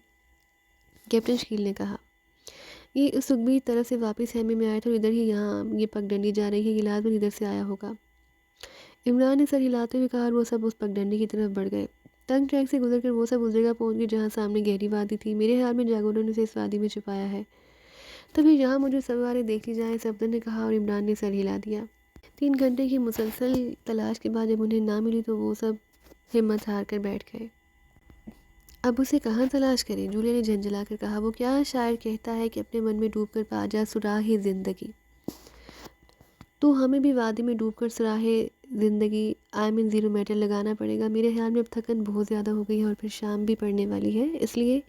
کیپٹن شکیل نے کہا۔ یہ اس اگبی طرف سے واپس خیمے میں آیا تھا اور ادھر ہی یہاں یہ پگڈنڈی جا رہی ہے، یہ لازماً ادھر سے آیا ہوگا، عمران نے سر ہلاتے ہوئے کہا، اور وہ سب اس پگڈنڈی کی طرف بڑھ گئے۔ تنگ ٹریک سے گزر کر وہ سب اس جگہ پہنچ گئے جہاں سامنے گہری وادی تھی۔ میرے خیال میں جاگورا نے اسے اس وادی میں چھپایا ہے، تبھی یہاں مجھے سوارے دیکھ لی جائیں، صفدر نے کہا، اور عمران نے سر ہلا دیا۔ 3 گھنٹے کی مسلسل تلاش کے بعد جب انہیں نہ ملی تو وہ سب ہمت ہار کر بیٹھ گئے۔ اب اسے کہاں تلاش کریں؟ جولیا نے جھنجھلا کر کہا۔ وہ کیا شاعر کہتا ہے کہ اپنے من میں ڈوب کر پا جا سراہ زندگی، تو ہمیں بھی وادی میں ڈوب کر سراہ زندگی زیرو میٹل لگانا پڑے گا۔ میرے خیال میں اب تھکن بہت زیادہ ہو گئی ہے اور پھر شام بھی پڑنے والی ہے، اس لیے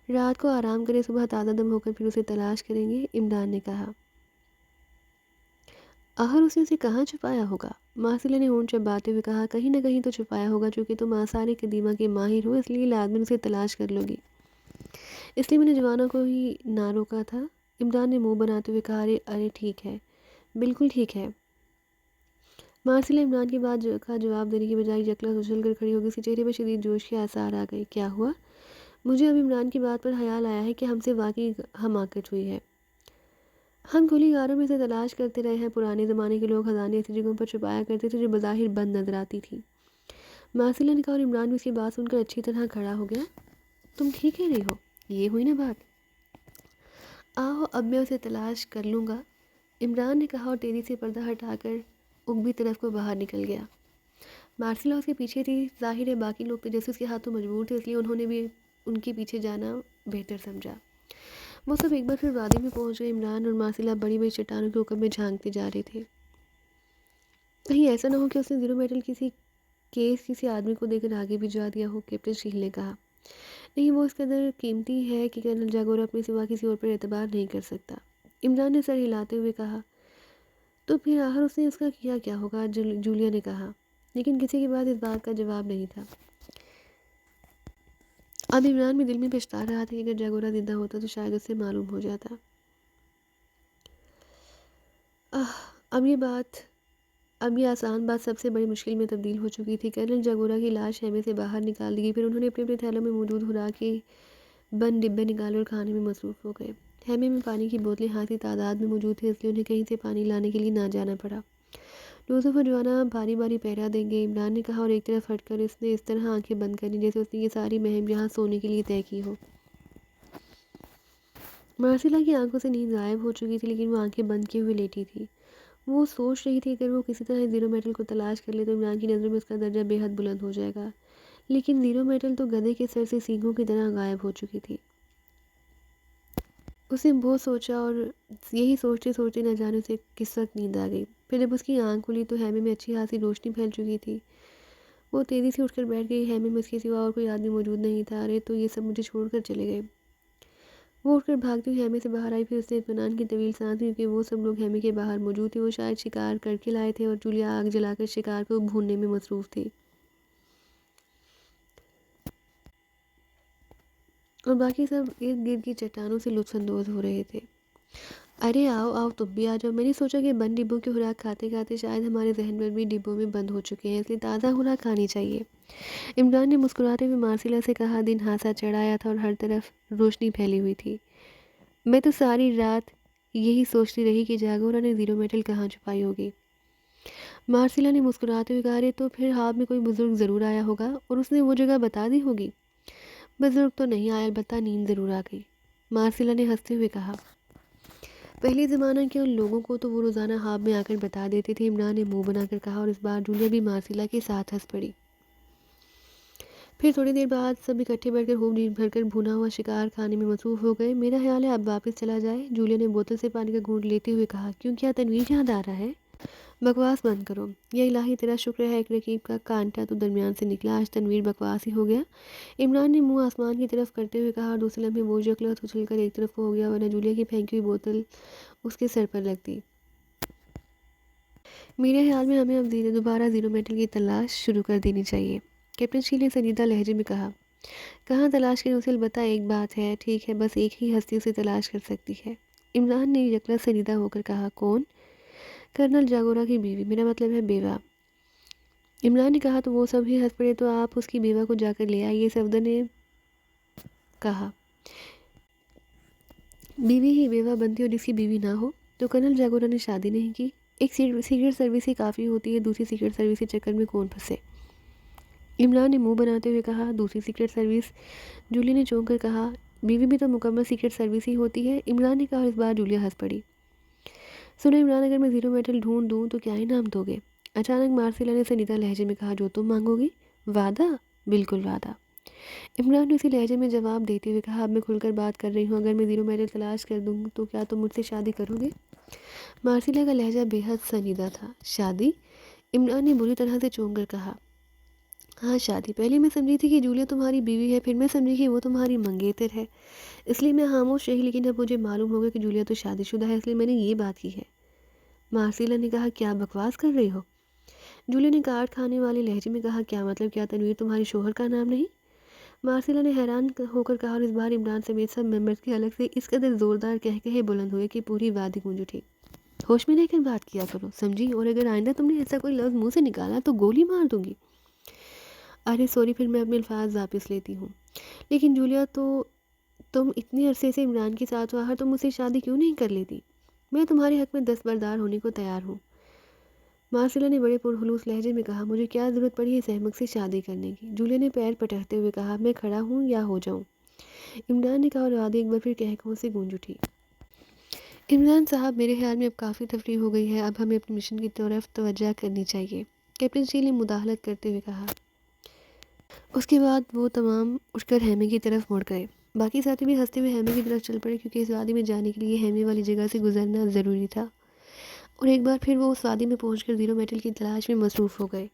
رات کو آرام کریں، صبح تازہ دم ہو کر پھر اسے تلاش کریں گے، عمران نے کہا۔ آخر اس نے اسے کہاں چھپایا ہوگا؟ مارسیلا نے ہونٹ چباتے ہوئے کہا۔ کہیں نہ کہیں تو چھپایا ہوگا، چونکہ تم آثار قدیمہ کے ماہر ہو، اس لیے لازماً اسے تلاش کر لو گی۔ اس لیے میں نے جوانوں کو ہی نہ روکا تھا، عمران نے منہ بناتے ہوئے کہا۔ ارے ٹھیک ہے، بالکل ٹھیک ہے۔ مارسیلا عمران کی بات کا جواب دینے کی بجائے یکلا اچھل کر کھڑی ہو گئی، اس کے چہرے پر شدید جوش کے آثار آ گئے۔ کیا ہوا؟ مجھے اب عمران کی بات پر خیال آیا ہے کہ ہم سے واقعی حماقت ہوئی ہے۔ ہم کھلی غاروں میں سے تلاش کرتے رہے ہیں، پرانے زمانے کے لوگ خزانے ایسی جگہوں پر چھپایا کرتے تھے جو بظاہر بند نظر آتی تھی۔ مارسیلا نے کہا، اور عمران بھی اس کی بات سن کر اچھی طرح کھڑا ہو گیا۔ تم ٹھیک کہہ رہی ہو، یہ ہوئی نا بات؟ آؤ اب میں اسے تلاش کر لوں گا، عمران نے کہا اور تیزی سے پردہ ہٹا کر اگبی طرف کو باہر نکل گیا۔ مارسیلا اس کے پیچھے تھی، ظاہر ہے باقی لوگ تجسس کے ہاتھوں مجبور تھے، اس لیے انہوں نے بھی ان کے پیچھے جانا بہتر سمجھا۔ وہ سب ایک بار پھر وادی میں پہنچ گئے۔ عمران اور مارسیلا بڑی بڑی چٹانوں کے اوپر میں جھانکتے جا رہے تھے۔ کہیں ایسا نہ ہو کہ اس نے زیرو میٹل کسی آدمی کو دے کر آگے بھی جا دیا ہو، کیپٹن شیل نے کہا۔ نہیں، وہ اس قدر قیمتی ہے کہ کرنل جاگورا اپنے سوا کسی اور پر اعتبار نہیں کر سکتا، عمران نے سر ہلاتے ہوئے کہا۔ تو پھر آخر اس نے اس کا کیا ہوگا؟ جولیا نے کہا، لیکن کسی کے پاس اس بات کا جواب نہیں تھا۔ اب عمران بھی دل میں پچھتا رہا تھا کہ اگر جاگورا زندہ ہوتا تو شاید اس سے معلوم ہو جاتا۔ اب یہ آسان بات سب سے بڑی مشکل میں تبدیل ہو چکی تھی۔ کرنل جاگورا کی لاش خیمے سے باہر نکال دی گئی، پھر انہوں نے اپنے تھیلوں میں موجود خوراک کے بند ڈبے نکالے اور کھانے میں مصروف ہو گئے۔ خیمے میں پانی کی بوتلیں خاصی تعداد میں موجود تھیں، اس لیے انہیں کہیں سے پانی لانے کے لیے نہ جانا پڑا۔ یوسف اور جوانا باری باری پہرا دیں گے، عمران نے کہا، اور ایک طرف ہٹ کر اس نے اس طرح آنکھیں بند کر لیں جیسے اس نے یہ ساری مہم یہاں سونے کے لیے طے کی ہو۔ مارسیلا کی آنکھوں سے نیند غائب ہو چکی تھی، لیکن وہ آنکھیں بند کیے ہوئے لیٹی تھی۔ وہ سوچ رہی تھی اگر وہ کسی طرح زیرو میٹل کو تلاش کر لے تو عمران کی نظروں میں اس کا درجہ بے حد بلند ہو جائے گا، لیکن زیرو میٹل تو گدھے کے سر سے سینگوں کی طرح غائب ہو چکی تھی۔ اس نے بہت سوچا اور یہی سوچتے سوچتے نہ جانے سے کس وقت نیند آ گئی۔ پھر جب اس کی آنکھ کھلی تو خیمے میں اچھی خاصی روشنی پھیل چکی تھی۔ وہ تیزی سے اٹھ کر بیٹھ گئی، خیمے میں اس کے سوا اور کوئی آدمی موجود نہیں تھا۔ ارے تو یہ سب مجھے چھوڑ کر چلے گئے۔ وہ اٹھ کر بھاگتی ہوئی خیمے سے باہر آئی، پھر اس نے اطمینان کی طویل سانس لی کیونکہ وہ سب لوگ خیمے کے باہر موجود تھے۔ وہ شاید شکار کر کے لائے تھے اور جولیا آگ جلا کر شکار کو بھوننے میں مصروف تھی، اور باقی سب ارد گرد کی چٹانوں سے لطف اندوز ہو رہے تھے۔ ارے آؤ تم بھی آ جاؤ۔ میں نے سوچا کہ بند ڈبوں کی خوراک کھاتے کھاتے شاید ہمارے ذہن پر بھی ڈبوں میں بند ہو چکے ہیں، اس لیے تازہ خوراک کھانی چاہیے، عمران نے مسکراتے ہوئے مارسیلا سے کہا۔ دن ہانسا چڑھایا تھا اور ہر طرف روشنی پھیلی ہوئی تھی۔ میں تو ساری رات یہی سوچتی رہی کہ جاگورا نے زیرو میٹل کہاں چھپائی ہوگی، مارسیلا نے مسکراتے ہوئے کہا۔ ارے تو پھر خواب میں کوئی بزرگ ضرور آیا ہوگا اور اس نے وہ جگہ بتا دی ہوگی۔ بزرگ تو نہیں آیا، البتہ نیند ضرور آ گئی، مارسیلا نے ہنستے ہوئے کہا۔ پہلے زمانہ کے ان لوگوں کو تو وہ روزانہ خواب میں آ کر بتا دیتے تھے، عمران نے منہ بنا کر کہا، اور اس بار جولیا بھی مارسیلا کے ساتھ ہنس پڑی۔ پھر تھوڑی دیر بعد سب اکٹھے بیٹھ کر خوب نیند بھر کر بھونا ہوا شکار کھانے میں مصروف ہو گئے۔ میرا خیال ہے اب واپس چلا جائے، جولیا نے بوتل سے پانی کا گھونٹ لیتے ہوئے کہا۔ کیوں، کیا تنویر یاد آ رہا ہے؟ بکواس بند کرو، یا الہی تیرا شکر ہے ایک رقیب کا کانٹا تو درمیان سے نکلا، آج تنویر بکواس ہی ہو گیا، عمران نے منہ آسمان کی طرف کرتے ہوئے کہا، اور دوسرے لمحے وہ یکلخت اچھل کر ایک طرف ہو گیا، ورنہ جولیا کی پھینکی ہوئی بوتل اس کے سر پر لگتی۔ میرے خیال میں ہمیں اب دوبارہ زیرو میٹل کی تلاش شروع کر دینی چاہیے، کیپٹن شیل نے سنجیدہ لہجے میں کہا۔ کہاں تلاش کریں اسے؟ البتہ ایک بات ہے، ٹھیک ہے، بس ایک ہی ہستی اسے تلاش کر سکتی ہے، عمران نے یکلخت سنجیدہ ہو کر کہا۔ کون؟ کرنل جاگورا کی بیوی، میرا مطلب ہے بیوہ، عمران نے کہا۔ تو وہ سب ہی ہنس پڑے۔ تو آپ اس کی بیوہ کو جا کر لے آئیے، صفدر نے کہا۔ بیوی ہی بیوہ بنتی، اور جس کی بیوی نہ ہو تو کرنل جاگورا نے شادی نہیں کی، ایک سیکرٹ سروس ہی کافی ہوتی ہے، دوسری سیکرٹ سروس کے چکر میں کون پھنسے، عمران نے منہ بناتے ہوئے کہا۔ دوسری سیکرٹ سروس، جولیا نے چونک کر کہا۔ بیوی بھی تو مکمل سیکرٹ سروس ہی ہوتی ہے، عمران نے کہا، اور اس بار جولیا ہنس پڑی۔ سنو عمران، اگر میں زیرو میٹل ڈھونڈ دوں تو کیا انعام دو گے؟ اچانک مارسیلا نے سنجیدہ لہجے میں کہا۔ جو تم مانگو گی، وعدہ؟ بالکل وعدہ۔ عمران نے اسی لہجے میں جواب دیتے ہوئے کہا، اب میں کھل کر بات کر رہی ہوں، اگر میں زیرو میڈل تلاش کر دوں تو کیا تم مجھ سے شادی کرو گے؟ مارسیلا کا لہجہ بے حد سنجیدہ تھا۔ شادی؟ عمران نے بری طرح سے چونک کر کہا، ہاں شادی۔ پہلے میں سمجھی تھی کہ جولیا تمہاری بیوی ہے، پھر میں سمجھی کہ وہ تمہاری منگیتر ہے، اس لیے میں خاموش رہی، لیکن اب مجھے معلوم ہو گیا کہ جولیا تو شادی شدہ ہے، اس لیے میں نے یہ بات کی ہے۔ مارسیلا نے کہا، کیا بکواس کر رہی ہو؟ جولیا نے کاٹ کھانے والے لہجے میں کہا، کیا مطلب؟ کیا تنویر تمہارے شوہر کا نام نہیں؟ مارسیلا نے حیران ہو کر کہا، اور اس بار عمران سمیت سب ممبرز کے الگ سے اس قدر زوردار کہے بلند ہوئے کہ پوری وادی گونج اٹھی۔ ہوش میں رہ کر بات کیا کرو، سمجھی؟ اور اگر آئندہ تم نے ایسا کوئی لفظ منہ سے نکالا تو گولی مار دوں گی۔ ارے سوری، پھر میں اپنے الفاظ واپس لیتی ہوں۔ لیکن جولیا، تو تم اتنے عرصے سے عمران کے ساتھ ہو، آخر تم مجھ سے شادی کیوں نہیں کر لیتی؟ میں تمہارے حق میں دستبردار ہونے کو تیار ہوں۔ مارسیلا نے بڑے پرخلوص لہجے میں کہا، مجھے کیا ضرورت پڑی اس احمق سے شادی کرنے کی؟ جولیا نے پیر پٹکتے ہوئے کہا، میں کھڑا ہوں یا ہو جاؤں؟ عمران نے کہا، اور وادی ایک بار پھر کہکوں سے گونج اٹھی۔ عمران صاحب، میرے خیال میں اب کافی تفریح ہو گئی ہے، اب ہمیں اپنے مشن کی طرف توجہ کرنی چاہیے، کیپٹن شیل نے مداخلت کرتے ہوئے کہا۔ اس کے بعد وہ تمام اٹھ کر ہیمے کی طرف مڑ گئے۔ باقی ساتھی بھی ہنستے ہوئے ہیمے کی طرف چل پڑے، کیونکہ اس وادی میں جانے کے لیے ہیمے والی جگہ سے گزرنا ضروری تھا، اور ایک بار پھر وہ اس وادی میں پہنچ کر زیرو میٹل کی تلاش میں مصروف ہو گئے۔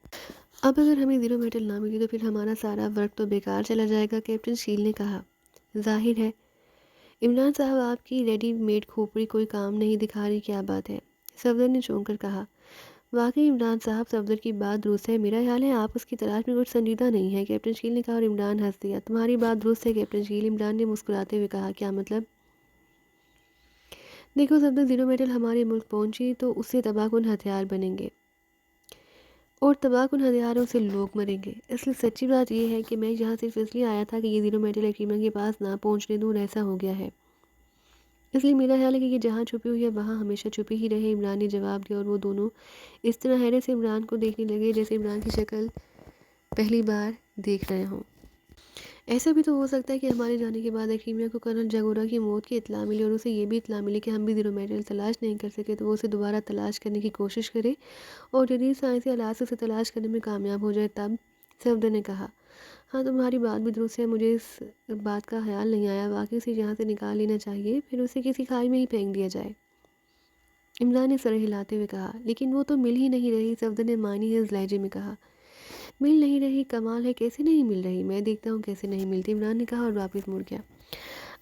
اب اگر ہمیں زیرو میٹل نہ ملی تو پھر ہمارا سارا ورک تو بیکار چلا جائے گا، کیپٹن شیل نے کہا۔ ظاہر ہے۔ عمران صاحب، آپ کی ریڈی میڈ کھوپڑی کوئی کام نہیں دکھا رہی، کیا بات ہے؟ صفدر نے چونک کر کہا۔ واقعی عمران صاحب، صفدر کی بات درست ہے، میرا خیال ہے آپ اس کی تلاش میں کچھ سنجیدہ نہیں ہے، کیپٹن شیل نے کہا، اور عمران ہنس دیا۔ تمہاری بات درست ہے کیپٹن شیل، عمران نے مسکراتے ہوئے کہا، کیا مطلب؟ دیکھو صفدر، زیرو میٹل ہمارے ملک پہنچی تو اس سے تباہ کن ہتھیار بنیں گے، اور تباہ کن ہتھیاروں سے لوگ مریں گے۔ اس لیے سچی بات یہ ہے کہ میں یہاں صرف اس لیے آیا تھا کہ یہ زیرو میٹل ایکریما کے پاس نہ پہنچنے دوں، اور ایسا ہو گیا ہے۔ اس لیے میرا خیال ہے کہ یہ جہاں چھپی ہوئی ہے وہاں ہمیشہ چھپی ہی رہے، عمران نے جواب دیا، اور وہ دونوں اس طرح حیرت سے عمران کو دیکھنے لگے جیسے عمران کی شکل پہلی بار دیکھ رہے ہوں۔ ایسا بھی تو ہو سکتا ہے کہ ہمارے جانے کے بعد ایکریمیا کو کرنل جگورا کی موت کی اطلاع ملی، اور اسے یہ بھی اطلاع ملی کہ ہم بھی زیرو میٹل تلاش نہیں کر سکے، تو وہ اسے دوبارہ تلاش کرنے کی کوشش کرے اور جدید سائنسی آلات سے اسے تلاش کرنے میں کامیاب ہو جائے تب۔ صفدر نے کہا، ہاں تمہاری بات بھی درست ہے، مجھے اس بات کا خیال نہیں آیا، واقعی اسے یہاں سے نکال لینا چاہیے، پھر اسے کسی کھائی میں ہی پھینک دیا جائے۔ عمران نے سر ہلاتے ہوئے کہا، لیکن وہ تو مل ہی نہیں رہی، صفدر نے معنی اس لہجے میں کہا۔ مل نہیں رہی؟ کمال ہے، کیسے نہیں مل رہی؟ میں دیکھتا ہوں کیسے نہیں ملتی، عمران نے کہا اور واپس مڑ گیا۔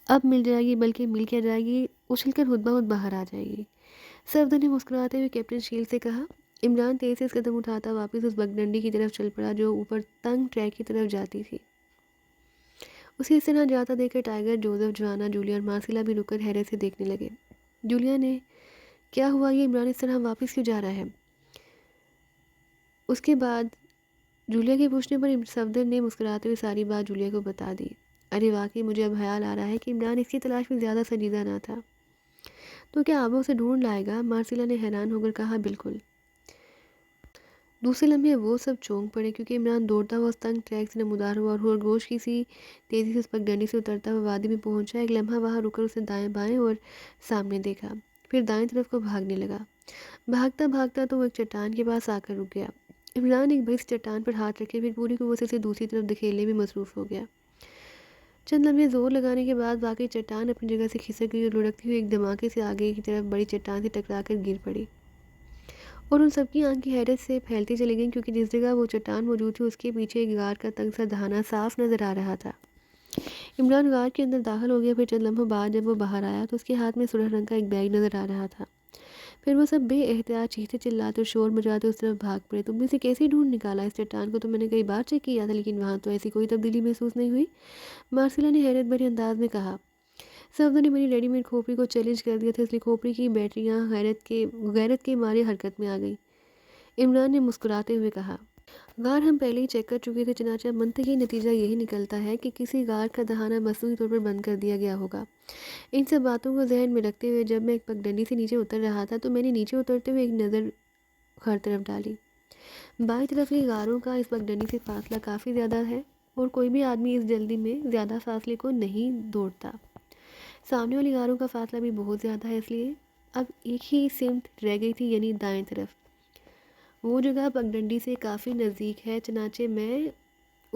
اب مل جائے گی، بلکہ مل کیا جائے گی، اچھل کر خود بخود باہر آ جائے گی، صفدر نے مسکراتے ہوئے کیپٹن شیل سے کہا۔ عمران تیز سے اس قدم اٹھاتا واپس اس بگڈنڈی کی طرف چل پڑا جو اوپر تنگ ٹریک کی طرف جاتی تھی۔ اسے اس طرح جاتا دیکھ کر ٹائیگر، جوزف، جوانا، جولیا اور مارسیلا بھی رک کر حیرت سے دیکھنے لگے۔ جولیا نے، کیا ہوا یہ عمران اس طرح واپس کیوں جا رہا ہے؟ اس کے بعد جولیا کے پوچھنے پر صفدر نے مسکراتے ہوئے ساری بات جولیا کو بتا دی۔ ارے واقعی مجھے اب خیال آ رہا ہے کہ عمران اس کی تلاش میں زیادہ سنجیدہ نہ تھا۔ تو کیا اب اسے ڈھونڈ لائے گا؟ مارسیلا نے حیران ہو کر کہا، بالکل۔ دوسرے لمحے وہ سب چونک پڑے، کیونکہ عمران دوڑتا ہوا اس تنگ ٹریک سے نمودار ہوا اور خرگوش کی سی تیزی سے اس پگڈنڈی سے اترتا ہوا وادی میں پہنچا۔ ایک لمحہ وہاں رک کر اس نے دائیں بائیں اور سامنے دیکھا، پھر دائیں طرف کو بھاگنے لگا۔ بھاگتا بھاگتا تو وہ ایک چٹان کے پاس آ کر رک گیا۔ عمران ایک بڑی سی چٹان پر ہاتھ رکھے پھر پوری قوت سے اسے دوسری طرف دھکیلنے میں مصروف ہو گیا۔ چند لمحے زور لگانے کے بعد واقعی چٹان اپنی جگہ سے کھسک گئی اور لڑکتی ہوئی ایک دھماکے سے آگے کی طرف بڑی چٹان سے ٹکرا کر گر پڑی، اور ان سب کی آنکھیں حیرت سے پھیلتی چلی گئیں، کیونکہ جس جگہ وہ چٹان موجود تھی اس کے پیچھے ایک غار کا تنگ سا دہانہ صاف نظر آ رہا تھا۔ عمران غار کے اندر داخل ہو گیا، پھر چند لمحوں بعد جب وہ باہر آیا تو اس کے ہاتھ میں سرخ رنگ کا ایک بیگ نظر آ رہا تھا۔ پھر وہ سب بے احتیاط چیختے چلاتے اور شور مچاتے اس طرف بھاگ پڑے۔ تم نے اسے کیسے ڈھونڈ نکالا؟ اس چٹان کو تو میں نے کئی بار چیک کیا تھا، لیکن وہاں تو ایسی کوئی تبدیلی محسوس نہیں ہوئی، مارسیلا نے حیرت بھرے انداز میں کہا۔ صفدر نے میری ریڈی میڈ کھوپڑی کو چیلنج کر دیا تھا، اس لیے کھوپڑی کی بیٹریاں غیرت کے مارے حرکت میں آ گئی، عمران نے مسکراتے ہوئے کہا۔ غار ہم پہلے ہی چیک کر چکے تھے، چنانچہ منطقی نتیجہ یہی نکلتا ہے کہ کسی غار کا دہانہ مصنوعی طور پر بند کر دیا گیا ہوگا۔ ان سب باتوں کو ذہن میں رکھتے ہوئے جب میں ایک پگڈنڈی سے نیچے اتر رہا تھا تو میں نے نیچے اترتے ہوئے ایک نظر ہر طرف ڈالی۔ بائیں طرف کی غاروں کا اس پگڈنڈی سے فاصلہ کافی زیادہ ہے، اور کوئی بھی آدمی اس جلدی میں زیادہ فاصلے کو نہیں دوڑتا۔ سامنے والی غاروں کا فاصلہ بھی بہت زیادہ ہے، اس لیے اب ایک ہی سمت رہ گئی تھی، یعنی دائیں طرف۔ وہ جگہ پگڈنڈی سے کافی نزدیک ہے، چنانچہ میں